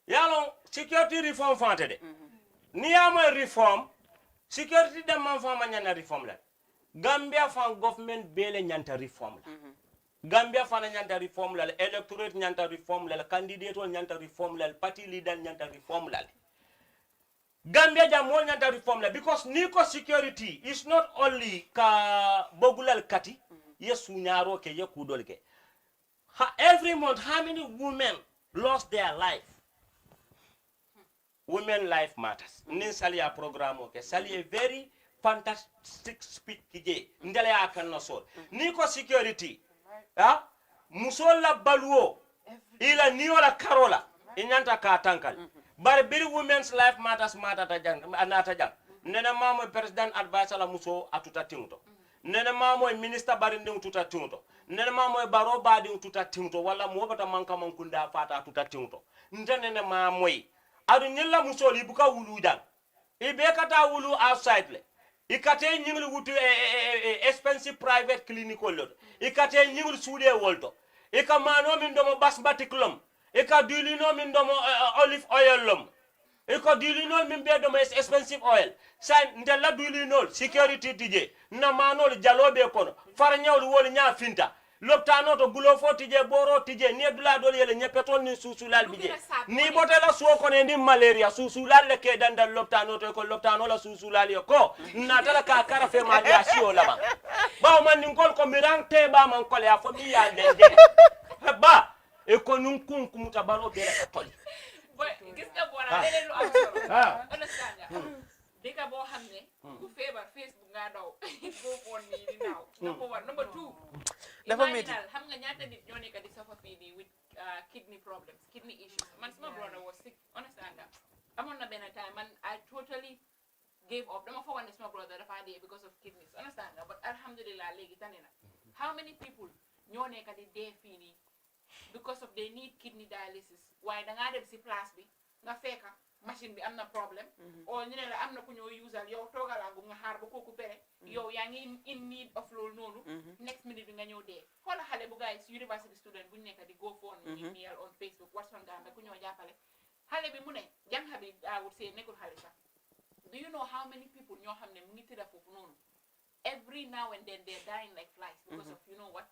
Yalon security reform fante de. Niyama reform security de man fama nyana reform la. Gambia fan government bele nyanta reform la. Gambia fan nyanta reform la, electorate nyanta reform la, candidate nyanta reform la, party leader nyanta reform la. Gambia jamol nyanta reform la because niko security is not only ka bogulal kati yesu nyaro ke ye kudol ke. Every month how many women lost their life? Women life matters. Nin sali a programme okay. Sali a very fantastic speech kije. Ndele akan no sol. Niko security. Ha? Musola baluo. Ila niola karola. Inyanta ka tankal. But biri women's life matters anata jang. Nene mamo president advisor la muso atuta tinto. Nene mamo minister barinding tuta tinto. Nene mamo baro bading tuta tinto. Wala mwobata manka mankunda fata atuta tinto. Nene mamo adu nyilla musoli ibuka wulu jang ibekata wulu outside le ikate nyingli wutu expensive private clinic lot ikate nyingli sude wolto ikamano min domo basmati klom ikadilino min domo olive oil lom ikadilino min be domo expensive oil san ndella dilino security tije na manol jalobe kono far nyawlu wol nya finta loptano to bulo fo tije boro tije ni dula dol yele nyepetol ni susulal bije ni botela suo ko ne ndi malaria susulal le ke dandal loptano to ko loptano la susulal yo ko natala ka kara fe ma ya sio laba ba man ni kol ko mirang te ba man kol ya fo mi ya denje ba e ko nun kun kumuta baro be la toli gis nga bona leneen lu am solo understand deka bo xamne ku febar Facebook nga daw go on ni di now number 2 dafa metti xam nga ñaata nit ñoo nekk di suffer fii with kidney problems kidney issues man sama brother was sick understand that amoon na benn time man I totally gave up dama foogoon ne sama brother dafa dee because of kidneys understand that but alhamdulillah léegi tane na how many people ñoo nekk di dee fii nii because of they need kidney dialysis waaye dangaa dem si place bi nga fekka machine bi am na problème o ñu ne la am na ku ñoo usal yow toogalaagu nga xaar ba kooku pere yow yaa ngi in need of loolu noonu next minute bi nga ñëw dee xoola xale bu guys university student bu ñu nekk di go phone email on Facebook Watson Gambia ku ñoo jàppale xale bi mu ne jànxa bi I would say nekkul xale sax do you know how many people ñoo xam ne mu ngi tëdda foofu noonu every now and then they're dying like flies because of you know what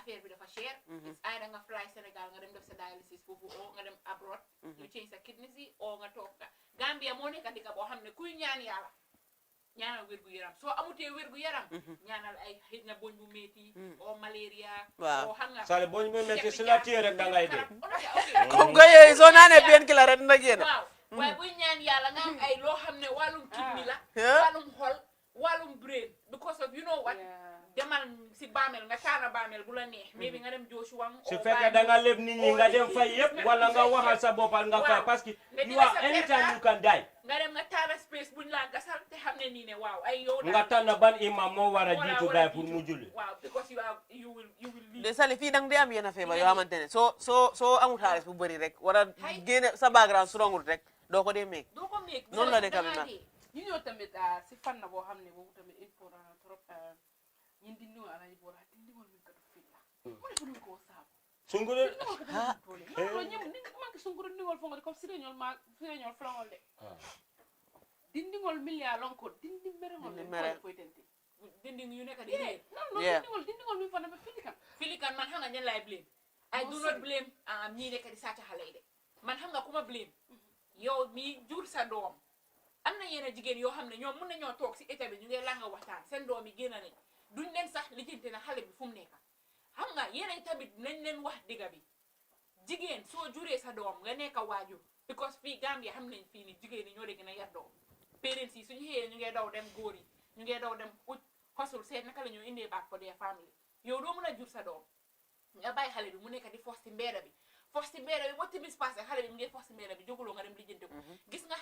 affaire bi dafa cher it's either nga fly Sénégal nga dem def sa dialysis foofu o nga dem abroad you change sa kidneys yi o nga toog Gambia moo nekk dëkk boo xam ne kuy ñaan yàlla ñaanal wér gu yaram soo amutee wér gu yaram ñaanal ay xëj na boñ bu métti o malaria o xam nga sale boñ bu métti si la téye rek da ngay dee comme nga yooyu soo naanee benn kilo rek dina génn waaw waaye buy ñaan yàlla nga am ay loo xam ne wàllum kidney la wàllum xol wàllum brain because of you know what demal si baamel nga taana baamel bu la neex maybe nga dem Joshua su fekkee da nga leb nit ñi nga dem fay yëpp wala nga waxal sa boppal nga fay parce que you are anytime you can die nga dem nga taana space buñ la gasal te xam ne nii ne waaw ay yow nga tànn ban imam moo war a jiitu gaay pour mu julli waaw because you will de sali fii dang de am yenn feebar yoo xamante ne soo amul xaalis bu bëri rek war a génne sa background strongul rek doo ko dee meeg noonu la de tamit nag ñu ñëw tamit si fan na boo xam ne boobu tamit important trop ñin di ñëw ala bo di ñëw min ka do filla mo ne ko ko saabu sungure no ñem ni ma ko sungure ndingol fo ko sireñol flangol de dindingol milliard lon ko dindi mere ngol ko tenti dinding yu nekk di dindingol mi fa na filikan man xam nga ñan lay blame I do not blame ñi nekk di sàcc xale yi de man xam nga ku ma blame yow mi jur sa doom am na yenn jigéen yoo xam ne ñoom mën nañoo toog si état bi ñu ngi langa waxtaan seen doom yi génn nañ duñ leen sax lijjanti na xale bi fu mu nekk xam nga yeneen tamit nañ leen wax digga bi jigéen soo juree sa doom nga nekk waajur because fii Gambia xam nañ fii ni jigéen ñi ñoo dee gën a yar doom parents yi suñu xëyee ñu ngee daw dem góor yi ñu ngee daw dem ut xosul seet naka la ñoo indee back for their family yow doo mën a jur sa doom nga bàyyi xale bi mu nekk di force ci mbeeda bi ba timis passé xale bi mu ngi force ci mbeeda bi jóguloo nga dem lijjanti ko gis nga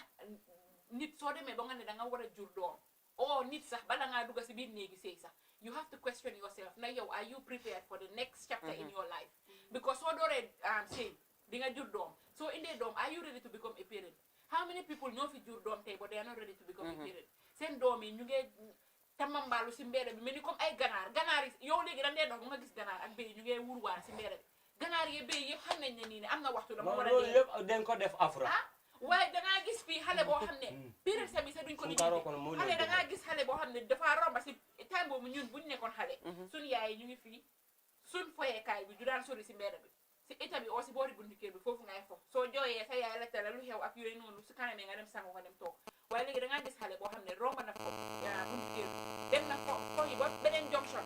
nit soo demee ba nga ne da nga war a jur doom o nit sax bala ngaa dugg si biir néegi sëy sax you have to question yourself na yow are you prepared for the next chapter in your life because soo dooree sëy di nga jur doom soo indee doom are you ready to become a parent how many people ñoo fi jur doom tey but they are not ready to become a parent seen doom yi ñu ngi tamambaalu si mbedd bi mel ni comme ay ganaar yi yow léegi dañ dee dox nga gis ganaar ak béy ñu ngi wuruwaan si mbedd bi ganaar yi béy yëpp xam nañ ne nii ne am na waxtu dama war a loolu yëpp dañ ko def afra waaye dangaa gis fii xale boo xam ne parents sami sax duñ ko lijjanti xale dangaa gis xale boo xam ne dafa romba si time boobu ñun buñ nekkoon xale suñ yaay ñu ngi fii suñ foyeekaay bi ju daan sori si mbedd bi si état bi oo si boori buntu kër bi foofu ngay fo soo jooyee sa yaay la tala lu xew ak yooyu noonu su kanamee nga dem sangu nga dem toog waaye léegi dangaa gis xale boo xam ne romba na fo buntu kër bi dem na fo yi ba beneen junction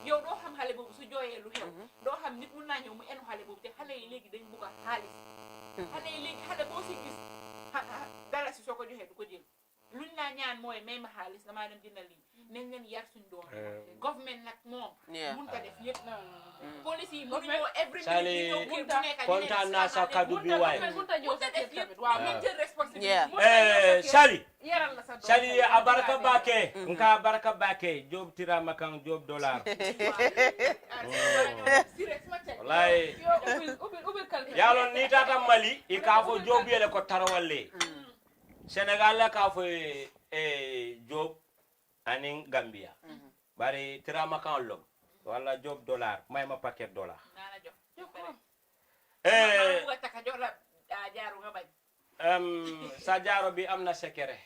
yow doo xam xale boobu su jooyee lu xew doo xam nit mun naa ñëw mu enu xale boobu te xale yi léegi dañ bugg a xaalis xale yi léegi xale boo si gis dara si soo ko joxee du ko jël luñ laa ñaan mooy may ma xaalis damaa dem jëndal lii nañ leen yar suñ doom government nag moom mun ta def yëpp police yi mun ñoo every minute ñëw bu nekk kontaan naa sa kaddu bi waaye mun ta def yëpp waaw nañ jël responsabilité Sali a baraka bake nka baraka bake job tirama kan job dollar wallahi yalon ni tata Mali i ka fo job yele ko tarawalle Senegal la ka fo job anin Gambia bari tirama kan lom wala job dollar may ma paquet dollar sa jaaro bi am na secret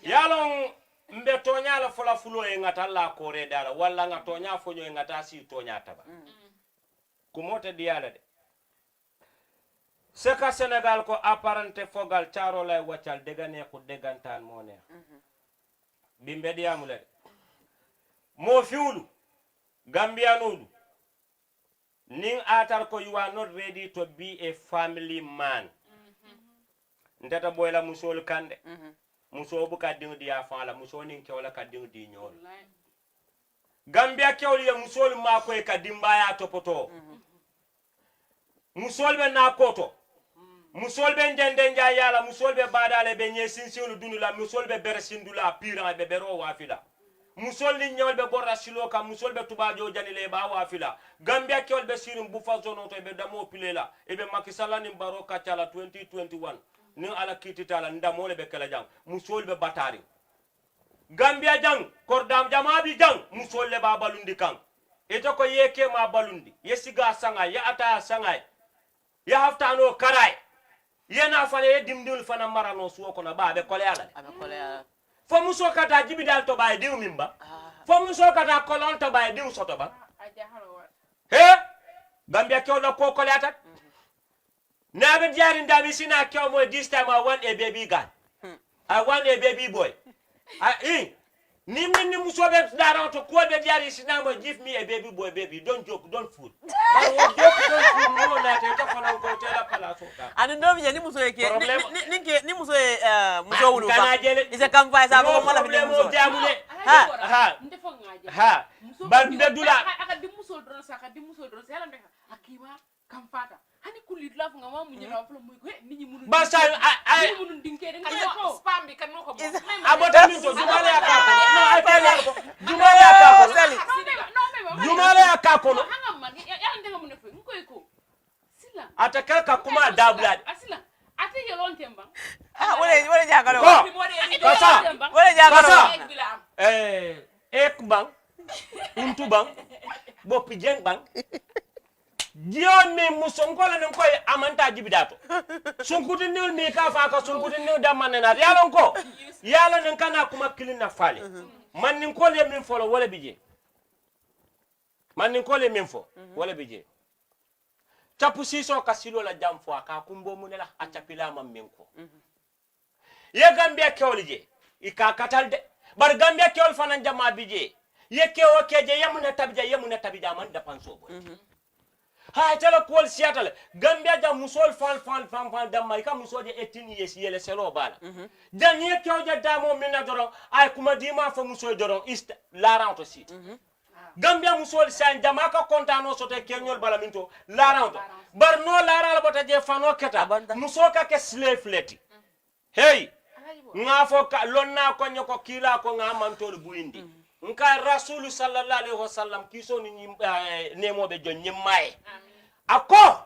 yalon mbe toña la fola fulo e ngata la kore dala wala nga toña fonyo e ngata si toña taba kumote diala de seka Senegal ko apparente fogal charo lay waccal degane ko degantan mone bimbe diamule mo fiulu Gambianulu ning atar ko you are not ready to be a family man ndata boyla musol kande muso bu ka dingu dia fa la muso nin kewla ka dingu di nyol Gambia kewli ya musol ma ko e ka dimbaya topoto musol be na koto musol be ndende nja yala musol be badale be nyesinsilu dunula musol be bersindula pira be bero wafila musol ni nyol be borra silo ka musol be tubajo janile ba wafila Gambia kewol be sirim bu fa zono to be damo pilela e be makisala ni baroka chala 2021 ni ala kititala ndamole be kala jang musol be batari Gambia jang kordam jamabi jang musol le ba balundi kan eto ko yeke ma balundi yesiga sanga ya ata sanga ya haftano karay yena fane ye dimdul fana marano suwo kono ba be kole ala fo muso kata jibidal to baye diw mimba fo muso kata kolon to baye diw soto ba he Gambia kew la ko ko latat na be jari ndami sina kew mo this time I want a baby girl I want a baby boy ni musobe dara to ko be jari sina mo give me a baby boy baby don't joke don't fool but what joke don't fool no na te to fana ko tela pala so ta ani ndo ni muso yake ni muso muso wulu fa isa kam fa sa ko mala bi muso ha ba be dula aka di muso don yalla ndeka akima kam fata hani kulit la nga ma munyi na flo muy ko nit ñi mënu ba sa ay mënu dinké ko spam bi kan moko mo abota min to dumale aka ko no ay tele ko dumale aka ko dumale aka ko hanga man yalla ndeka mu ne fe ngoy ko sila ataka ka kuma dablad asila ate yelon temba wala jagalo kasa wala jagalo ek bang untu bang bopi jeng bang Dio me musonkola non koy amanta jibidato sunkuti nil mi ka fa ka sunkuti nil da manena yalon ko yalo nen kana kuma kilina fale man nin ko le min folo wala bije man nin ko le min fo wala bije tapu siso ka silo la jam fo ka kumbo munela atapila mam min ko ye Gambia kewlije ika katalde bar Gambia kewol fanan jama bije ye kewo keje yamuna tabija man da panso boy ha tala kol siatale Gambia da musol fan damma ka musoje 18 years yele selo bala dan ye kewje damo minna doron ay kuma dima fa musoje doron ist la ranto sit Gambia musol san jama ka kontano sote kenyol bala minto la ranto bar no la rala bota je fano keta musoka ke slave leti hey nga fo ka lonna ko nyoko kila ko nga mantol buindi nka rasulu sallallahu alaihi wasallam kiso ni nemobe jon nyimmaye ako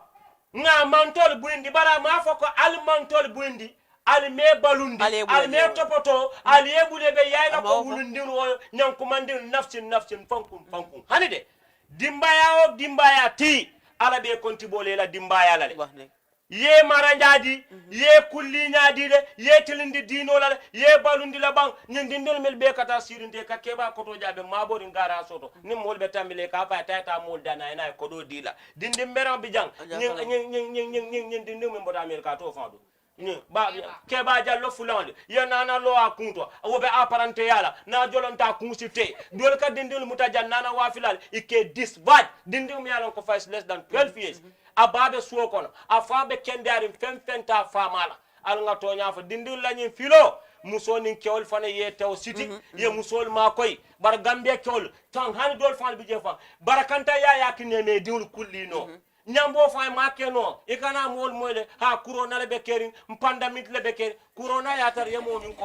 nga mantol buindi bara ma fo ko al mantol buindi al me balundi al me topoto al yebule be yayla ko wulundiro nyanko mandir nafsin fankum hanide dimbaya ti ala be konti bolela dimbaya la de ye maranjadi ye kulli nyaadi de ye tilindi dino la ye balundi la bang nyindindel mel be kata sirinte ka keba koto jabe mabori ngara soto ni molbe tambile ka fa tata mol dana ina ko do dila dindi meram bi jang nyin dindi me mbota mel ka to fando ni ba keba jallo fulande ye nana lo akunto wobe aparante yala na jolonta kunsite dol ka dindil mutajan nana wafilal ike disbad dindi me yalon ko fa less than 12 years ababe suwo kono afabe kendari femfenta famala al nga tonya fa dindil lañi filo muso nin kewol fana ye tew siti ye musol ma koy bar Gambia kewol tan hani dol fan bi jefa barakanta ya kine me diwul kullino nyambo fa ma keno ikana mol moyle ha corona le bekeri pandemic le bekeri corona ya tar yemo min ko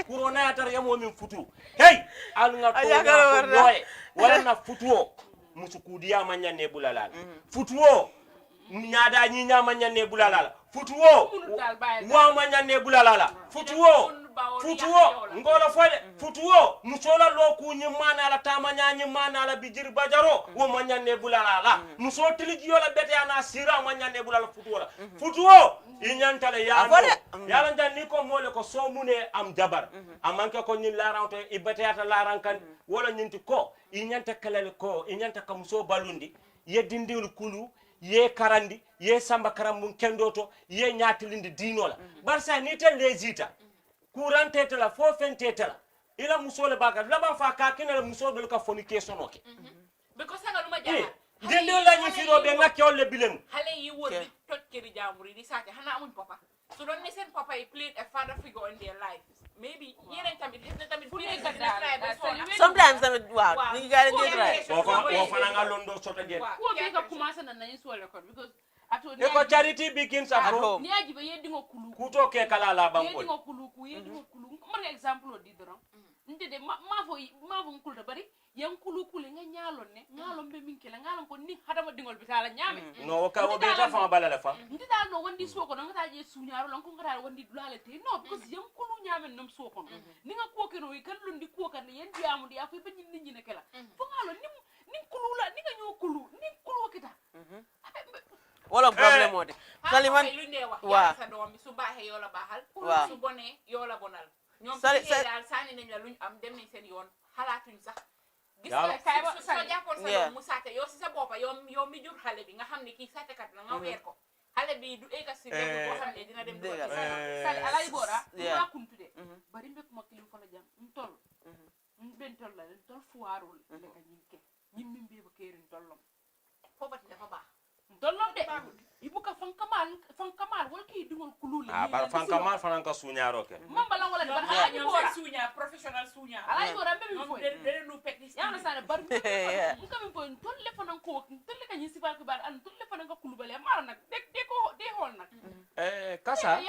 corona ya tar yemo min futu hey al nga tonya loye wala na futuo musukudiya manyane bulalala futuo nyada nyi nyama nyane bulalala futuo wa manyane bulalala futuo ngolo fode futuo musola loku nyi mana la tamanya nyi mana la bijir bajaro wo manyane bulalala muso tiliji yola bete ana sira manyane bulala futuo inyantale yala ndani ko mole ko somune am jabar amanke ko nyi laranto ibete ata larankan wala nyinti ko inyanta kalale ko inyanta kamuso balundi yedindil kulu ye karandi ye samba karambun kendoto ye nyatilindi dinola barsa ni tel lezita kurante tela fo fentetela ila musole baga laba fa ka kinala musole ka fornication oke because nga luma jara dende la ni firo be ngake olle bilem hale yi wodi tokkeri jamuri di sate hana amun papa so don ni sen papa he played a father figure in their life maybe yenen tamit sometimes wow ni galen dey try wo fana nga londo soto gen ko be ka commencer na nani so record because eko charity begins at home ni ajibe yedingo kulu kuto ke kala la banko yedingo kulu mar example di doron ndede mafo kulta bari yan kulu nga nyalon ne ngalon be minkela ngalon ko ni hadama dingol bitala nyame no ka wo be ta fa balala fa ndida no wandi soko no ngata je suñaro lon ko ngata wandi dulale te no because yan kulu nyame nam soko ni nga ko keno yi kan lundi ko kan yen diamu di afi be nit ñi ne kala fo ngalo ni kulu la ni nga ñoo kulu ni kulu kita wala problem mode Saliman wa sa doom su baaxe yola baaxal su boné yola bonal ñom ci dal sani nañ la luñ am dem nañ seen yoon xalaatuñ sax gis nga so jappon sa doom mu saté yow ci sa bop boppa yow mi jur xale bi nga xam ne kii sàccekat la nga weer ko xale bi du egga si level boo xam ne dina dem dugal ci sali alay boora ma kuntude bari mbekuma kilim fa la jam tol ben tol la tol fuwarul leka ñinke ñimmi mbiba kerin tollom fobati dafa baax tollom de ibuka fankamal wal ki dingol kululi bar fankamal fanan ka suñaro ke mambala wala ban alay boora suña professional suña alay boora be mi fo de no pekni ya na sana bar mu kam fo tolle fanan ko tolle ka ñi sibal ko bar an tolle fanan ka kulubale mara nak de ko de hol nak kasa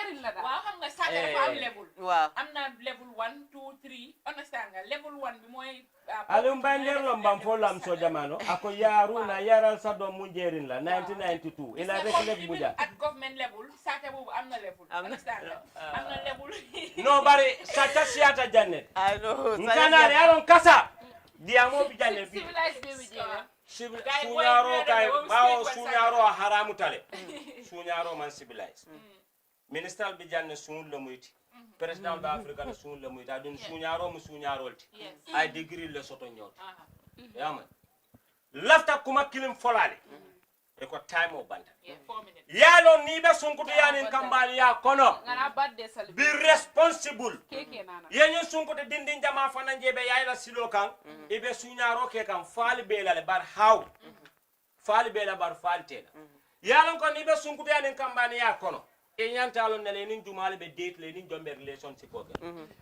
waaw xam nga sàcc dafa am level waaw am na level 1 2 3 understand nga level 1 bi mooy Aliou Mbaye nderlo mbam fo lam so jamano ako yaru na yaral sa doom mu jeerin la 1992 ila rek buja at government level sàcc boobu am na level understand nga am na level no bari sàcc siata jannet I know ngana yaron kasa diamo bi jannet bi civilized baby jeega suñaro kay bawo suñaro haramu tale suñaro man civilized minister bi janne suun la muyti president de Africa la suun la muyti adun suñaro mu suñarolti ay degree le soto ñot yama lafta kuma kilim folale e ko time o banda yalo ni be sunkutu yanin kambali ya kono be responsible yenye sunkutu dindin jama fana jebe yayla silo kan e be suñaro ke kan faali be la bar haw faali be la bar faaltela yalo ko ni be sunkutu yanin kambali ya kono e nyantalo nele nin jumale be date le nin jombe relationship ko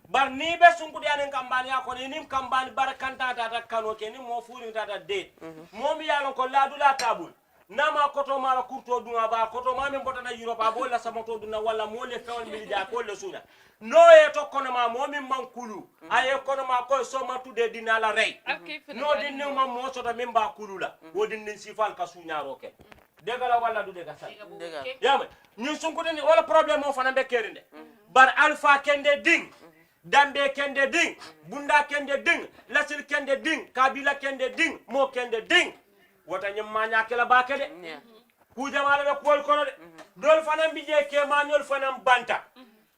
bar ni be sunkutu yanin kambali ya kono nin kambali bar kanta tata kano ke ni mo furi tata date mo mi yalo ko ladula tabul nama koto mala kurto dunga ba koto mami mbota na Europe abo la samoto dunna wala mo le fewon mi ja ko le sunya no e to kono ma mo mi mankulu aye kono ma ko so ma tude dinala rey no dinne ma mo so to min ba kulula wodin nin sifal ka sunya roke degala wala du dega sa yama ñun sunkude ni wala problème mo fana be kerinde bar alpha kende ding dambe kende ding bunda kende ding lasil kende ding kabila kende ding mo kende ding wota nyamma nyakela bakede ku jamaale be kol kono de dol fanam bije ke manuel fanam banta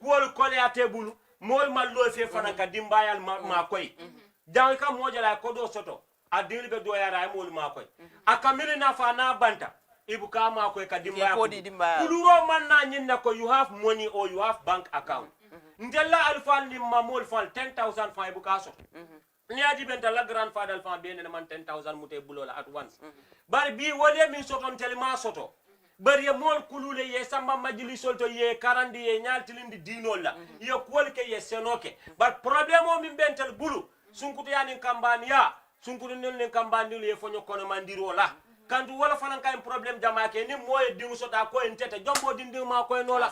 kol kole atebulu mol mallo fe fanan ka dimbayal ma koy dan ka mojala ko do soto adil be do yara mol ma koy akamili na fana banta ibuka ma koy ka dimbaya kuluro man na nyinna ko you have money or you have bank account ndella alfal lim mamol fal 10000 fa ibuka so niaji benta la grandfather fa bene man 10000 mute bulola at once bari bi wole min soton telma soto bari ye mol kulule ye samba majili solto ye karandi ye nyaltilindi dinolla ye kolke ye senoke bar problème o min bentel bulu sunkutu yani kambani ya sunkutu nen kambani ye fonyo kono mandiro la kandu wala fanan kay problème jama ke ni moye dingu sota ko en tete jombo dindi ma ko no la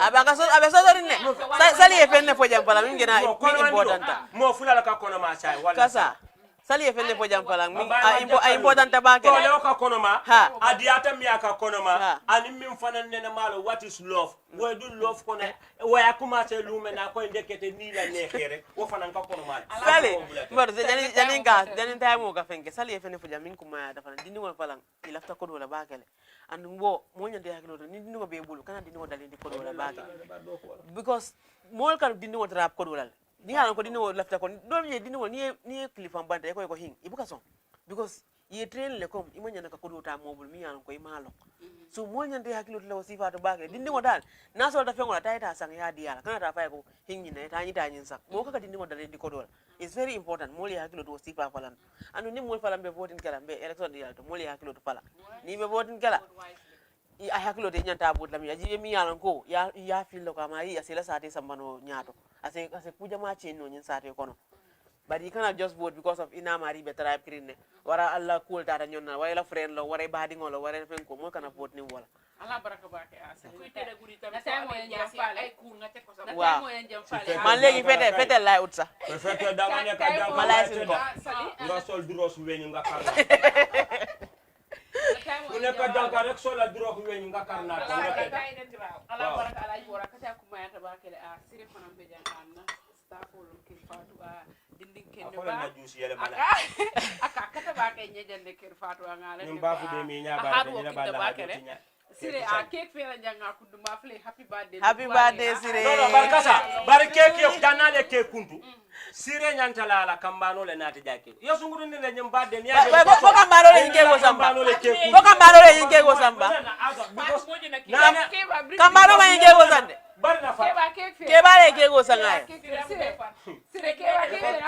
abaka so abe so dorine sali e fenne fo jam pala min gena importanta mo fulala ka kono ma sai wala kasa sali e fenne fo jam pala min a importanta ba ke ko ka kono ma adiata mi aka kono ma ani min fanan nena malo what is love wo du love kono wo ya kuma se lume na ko ndekete ni la nekere wo fanan ka kono ma sali mbor jani tay mo ka fenke sali e fenne fo jam min kuma da fanan dindi wol pala ilafta ko do la ba kele andu bo mo nyande hakilo ni dindi ko be bulu kana dindi ko dalindi ko do la ba because mol kan dindi ko trap ko do la ni halan ko dindi wo lafta ko do mi dindi wo ni clifam banta ko hin ibuka son because ye train le kom imo nyana ka ko do ta mobul mi halan ko imalo so mo nyande hakilo la wasifa to bagre dindi wo dal na so da fengola tayta sang ya diala kana ta fay ko hinni ne ta nyita nyin sak mo ka dindi wo dal di ko do it's very important mo le hakilo to wasifa falan anu ni mo falan be voting kala be election dial to mo le hakilo to fala ni be voting kala I hakilo de nyanta budlam ya jibe mi yalan ko ya fil ko ma yi asela sate sambano nyato ase kuja ma chen no nyin sate kono but you cannot just vote because of ina mari betara pirine wara alla cool tata nyonna wala friend lo wara badi ngolo wara fen ko mo kana vote ni wala ala baraka bake ase ku tere guri tam sa mo en jam fale ay ku ngate ko sa mo en jam fale man legi fete lay utsa fete da ma ne ka jam malay nga sol duros weñu nga kala ku nekk danka rek sola duro ko weñu nga karna ko ala baraka ala jora ka ta kuma ya tabake a sire fanam be jangan staff lo ki fatu a dinding kende ba aka kata ba ke nyejande ker fatu ngala ni ba fu de mi nya ba de nya ba la Sire a cake fela janga kundu ma fle happy birthday. Happy birthday Sire. No barkasa. Bar cake yo tanale cake kuntu. Sire nyantala la kambano le nati jake. Yo sunguru ni le nyambade ni ade. Fo kambano le yinke go samba. Fo kambano le yinke go samba. Kambano ma yinke go sande. Barna fa. Kebale ke go sangaya.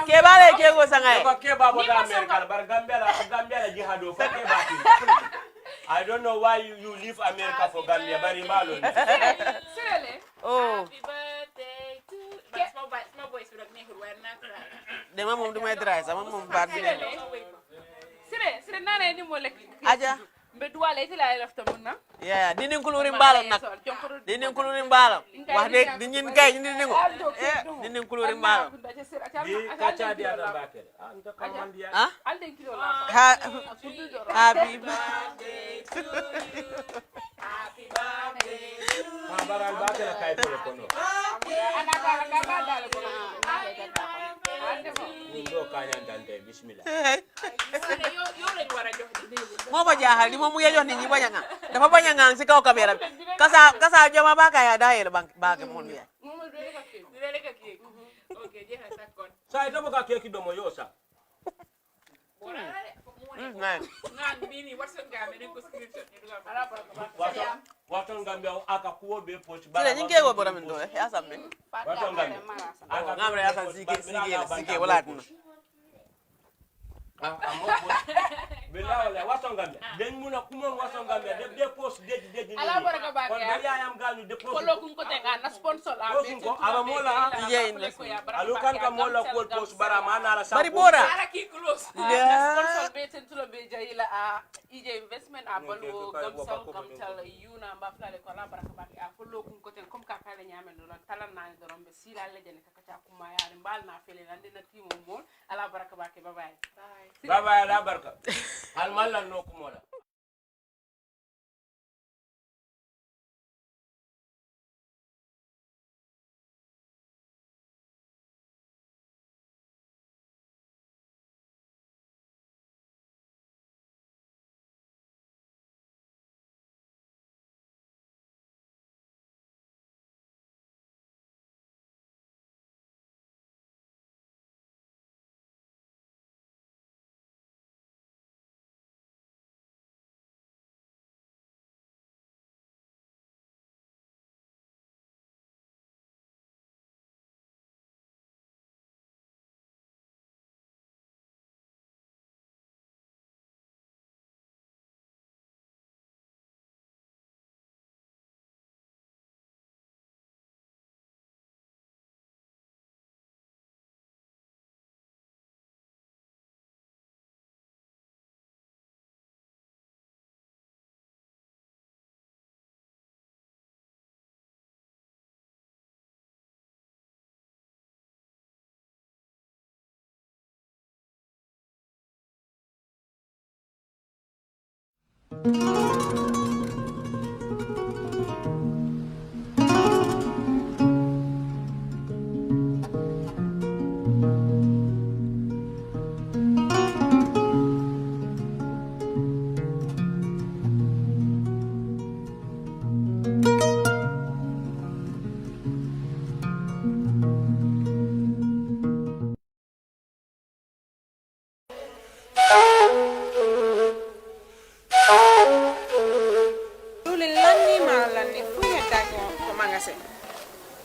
Kebale ke go sangaya. Ko keba bo da America bar Gambia la jihado fa keba. I don't know why you leave America for Gambia bari malo. Sirele. Oh. Happy birthday to small boys with a name who are not. De mom du may dry sama mom baat bi. Sire nana ni mo lek. Aja. Mbe duwale ti la lafta mun na. Yeah, dinin kulurin balam nak. Dinin kulurin balam. Wax de di ñin gay ñi dinin ko. Dinin kulurin balam. Di kacha dia na bakere. Anta kamandia. Ah? Alden kilo la. Happy birthday to you. Happy birthday to you. Ma baral bakere kay polo kono. Ana dal ko. Ndo kanya ndante bismillah. Yo le wara jox di. Mo ba jaaxal di moom mu jox nit ñi baña nga dafa baña nga ci kaw caméra bi kasa joma ba ka ya daayel bank mon bi Mo dele ka ki. Okay, je ha sakon. Sa ito mo ka keki do mo yo sa. Ngan bini watson ga me ko scripture ni dula ala ba. Waton Gambia aka kuo be post ba. Sila ñinge go boram ndo ya samne. Waton Gambia. Aka ngamre ya san sige wala tuna. Bilawale Waton Gambia. Den muna kumon Waton Gambia de post de ni. Ala baraka ba. Kon bari ayam galu de post. Ko lokun ko te nga na sponsor la be. Ko aba mola alu kan ka mola ko post bara mana la sa. Bari bora. Ala ki close. Sponsor be ten tulo be jayila a ije investment a balu gamsal yuna ba flale ko la baraka ba a ko lokun ko te comme ka kala nyame do lan talan na do rombe sila lejene ka ka kuma yaari mbal na fele lan dina timo mol ala baraka ba ke bye bye. Bye la barka. Al malla no kumola.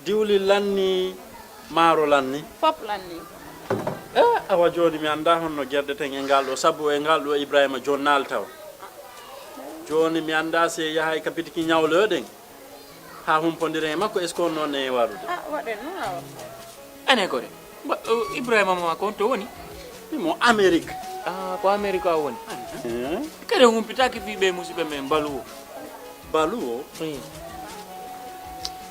diwli lanni maaro lanni pop lanni awa joni mi anda honno gerdeten e ngal ɗo sabu e ngal ɗo Ibrahima jonnal taw joni mi anda se yahay ka bitiki ñawloɗen ha humpodire e makko est ce que on noon e warude waɗen noon awa ane kode Ibrahima ma ko to woni mo Amérique ko Amérique a woni kede humpitaki fiɓe musidɓe men baluwo baluwo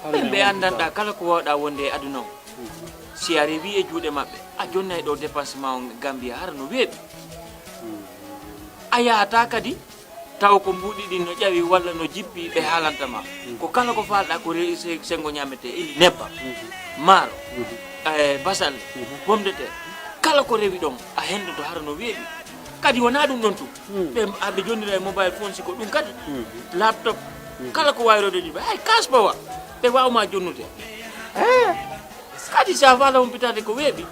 ɓe andanɗa kala ko wawɗa wonde e aduna o si a rewi e juuɗe maɓɓe a jonnay ɗo dépassement o Gambia hara no weeɓi a yahata kadi taw ko mbuɗi ɗi no ƴawi walla no jippi ɓe haalantama ko kala ko falɗa ko sengo ñamete ili nebba maaro basalle pomme de terre kala ko rewi ɗon a hendoto hara no weeɓi kadi wona ɗum ɗon tu ɓe aɓe jonnira e mobile phone siko ɗum kadi laptop kala ko wayro de jibe ay kaspa wa be wawma jonnute kadi sa fala on pitade ko webi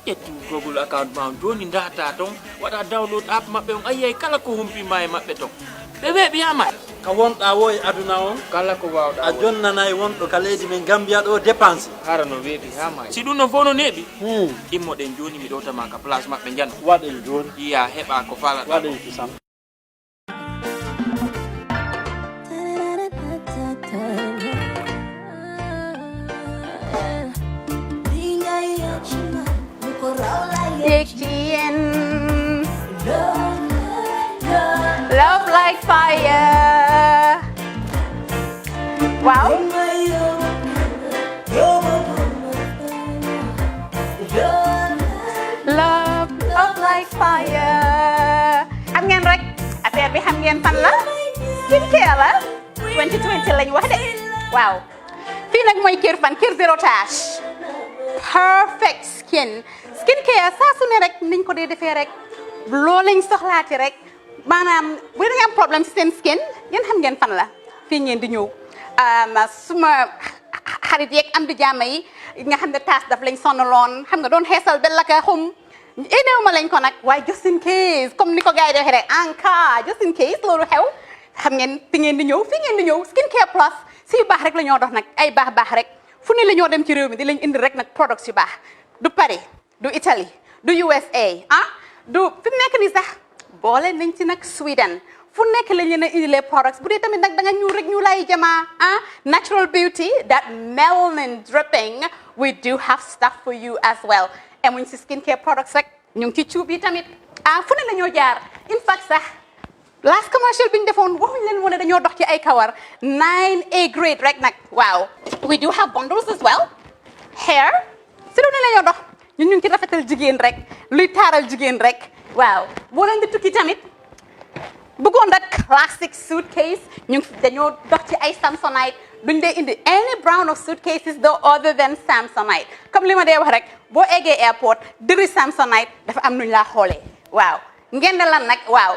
ettu google account ma joni data ton wada download app mabbe on ayay kala ko humpi may mabbe ton be webi ama ka wonɗa wo e aduna on kala ko wawɗa a jonnanayi wonɗo ka leydi men Gambia ɗo dépense hara no weeɓi ha ma si ɗum non fof no neeɓi immoɗen joni mi ɗowtama ka place maɓɓe jana waɗen joni iya heɓa ko falaɗa waɗen kisam Love like fire. Wow. Love like fire. Xam ngeen rek affaire bi xam ngeen fan la skincare la 2020 lañ wax de waaw fii nag mooy kër fan kër zero tache perfect skincare saa su ne rek niñ ko dee defee rek loo lañ soxlaati rek maanaam bu ngeen am problème ci seen skin yéen xam ngeen fan la fii ngeen di ñëw suma xarit yeeg am di jàmm yi nga xam ne taas daf lañ sonaloon xam nga doon xeesal bel la ka xum éneew ma lañ ko nag waaye just in case comme ni ko gars yi di waxee rek en cas just in case loolu xew xam ngeen fi ngeen di ñëw skincare plus si yu baax rek la ñoo dox nag ay baax rek fu ne la ñoo dem ci réew mi di lañ indi rek nag products yu baax du Paris du Italie du USA du fi mu nekk nii sax boole nañ ci nag Sweden fu nekk lañ leen a indilee products bu dee tamit nag da nga ñuul rek ñu lay jamaa natural beauty that melanin dripping we do have stuff for you as well emuñ si skincare products rek ñu ngi ci cuub yi tamit fu ne la ñoo jaar in fact sax last commercial bi ñu defoon waxuñ leen woon ne dañoo dox ci ay kawar 9A grade rek nag waaw we do have bundles as well hair si lu ne la ñoo dox ñun ñu ngi ci rafetal jigéen rek luy taaral jigéen rek waaw boo leen di tukki tamit bëggoon rek classic suitcase ñu dañoo dox ci ay Samsonite duñ dee indi any brand of suitcases though other than Samsonite comme li ma dee wax rek boo eggee airport dëri Samsonite dafa am nuñ laa xoolee waaw ngeen ne lan nag waaw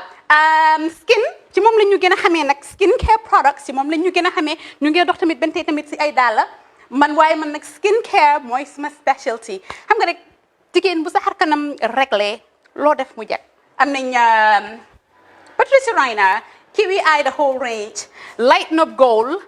skin ci moom la ñu gën a xamee nag skincare products ci moom la ñu gën a xamee ñu ngi dox tamit benn tey tamit si ay dàll man waaye man nag skincare mooy suma specialty xam nga rek jigéen bu sa xar kanam réglé loo def mu jag am nañ Patricia Reina Kiwi Eye the whole range Lighten Up Gold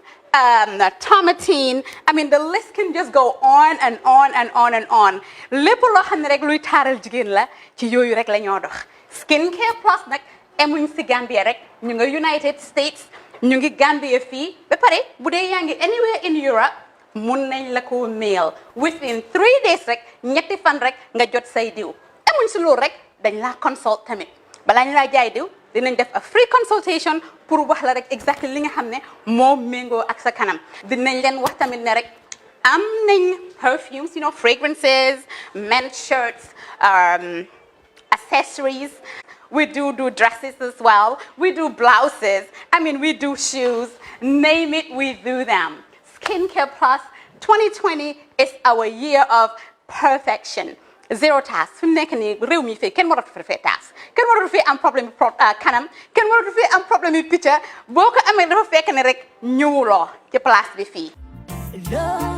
Tomatine I mean the list can just go on and on and on and on lépp loo xam ne rek luy taaral jigéen la ci yooyu rek la ñoo dox skincare plus nag emuñ si Gambia rek ñu ngi United States ñu ngi Gambia fii ba pare bu dee yaa ngi anywhere in Europe mun nañ la ko mail within 3 days rek ñetti fan rek nga jot say diw emuñ si loolu rek dañ laa consult tamit balaa ñu laa jaay diw dinañ def a free consultation pour wax la rek exactly li nga xam ne moo méngoo ak sa kanam dinañ leen wax tamit ne rek am nañ perfumes fragrances men's shirts accessories we do dresses as well we do blouses I mean we do shoes name it we do them Skincare Plus 2020 is our year of perfection zero task fi mu nekk nii réew mi fii kenn waratu fi task kenn waratu fi am problème kanam kenn waratu fi am problème yu picca boo ko amee dafa fekk ne rek ñëwuloo ci place bi fii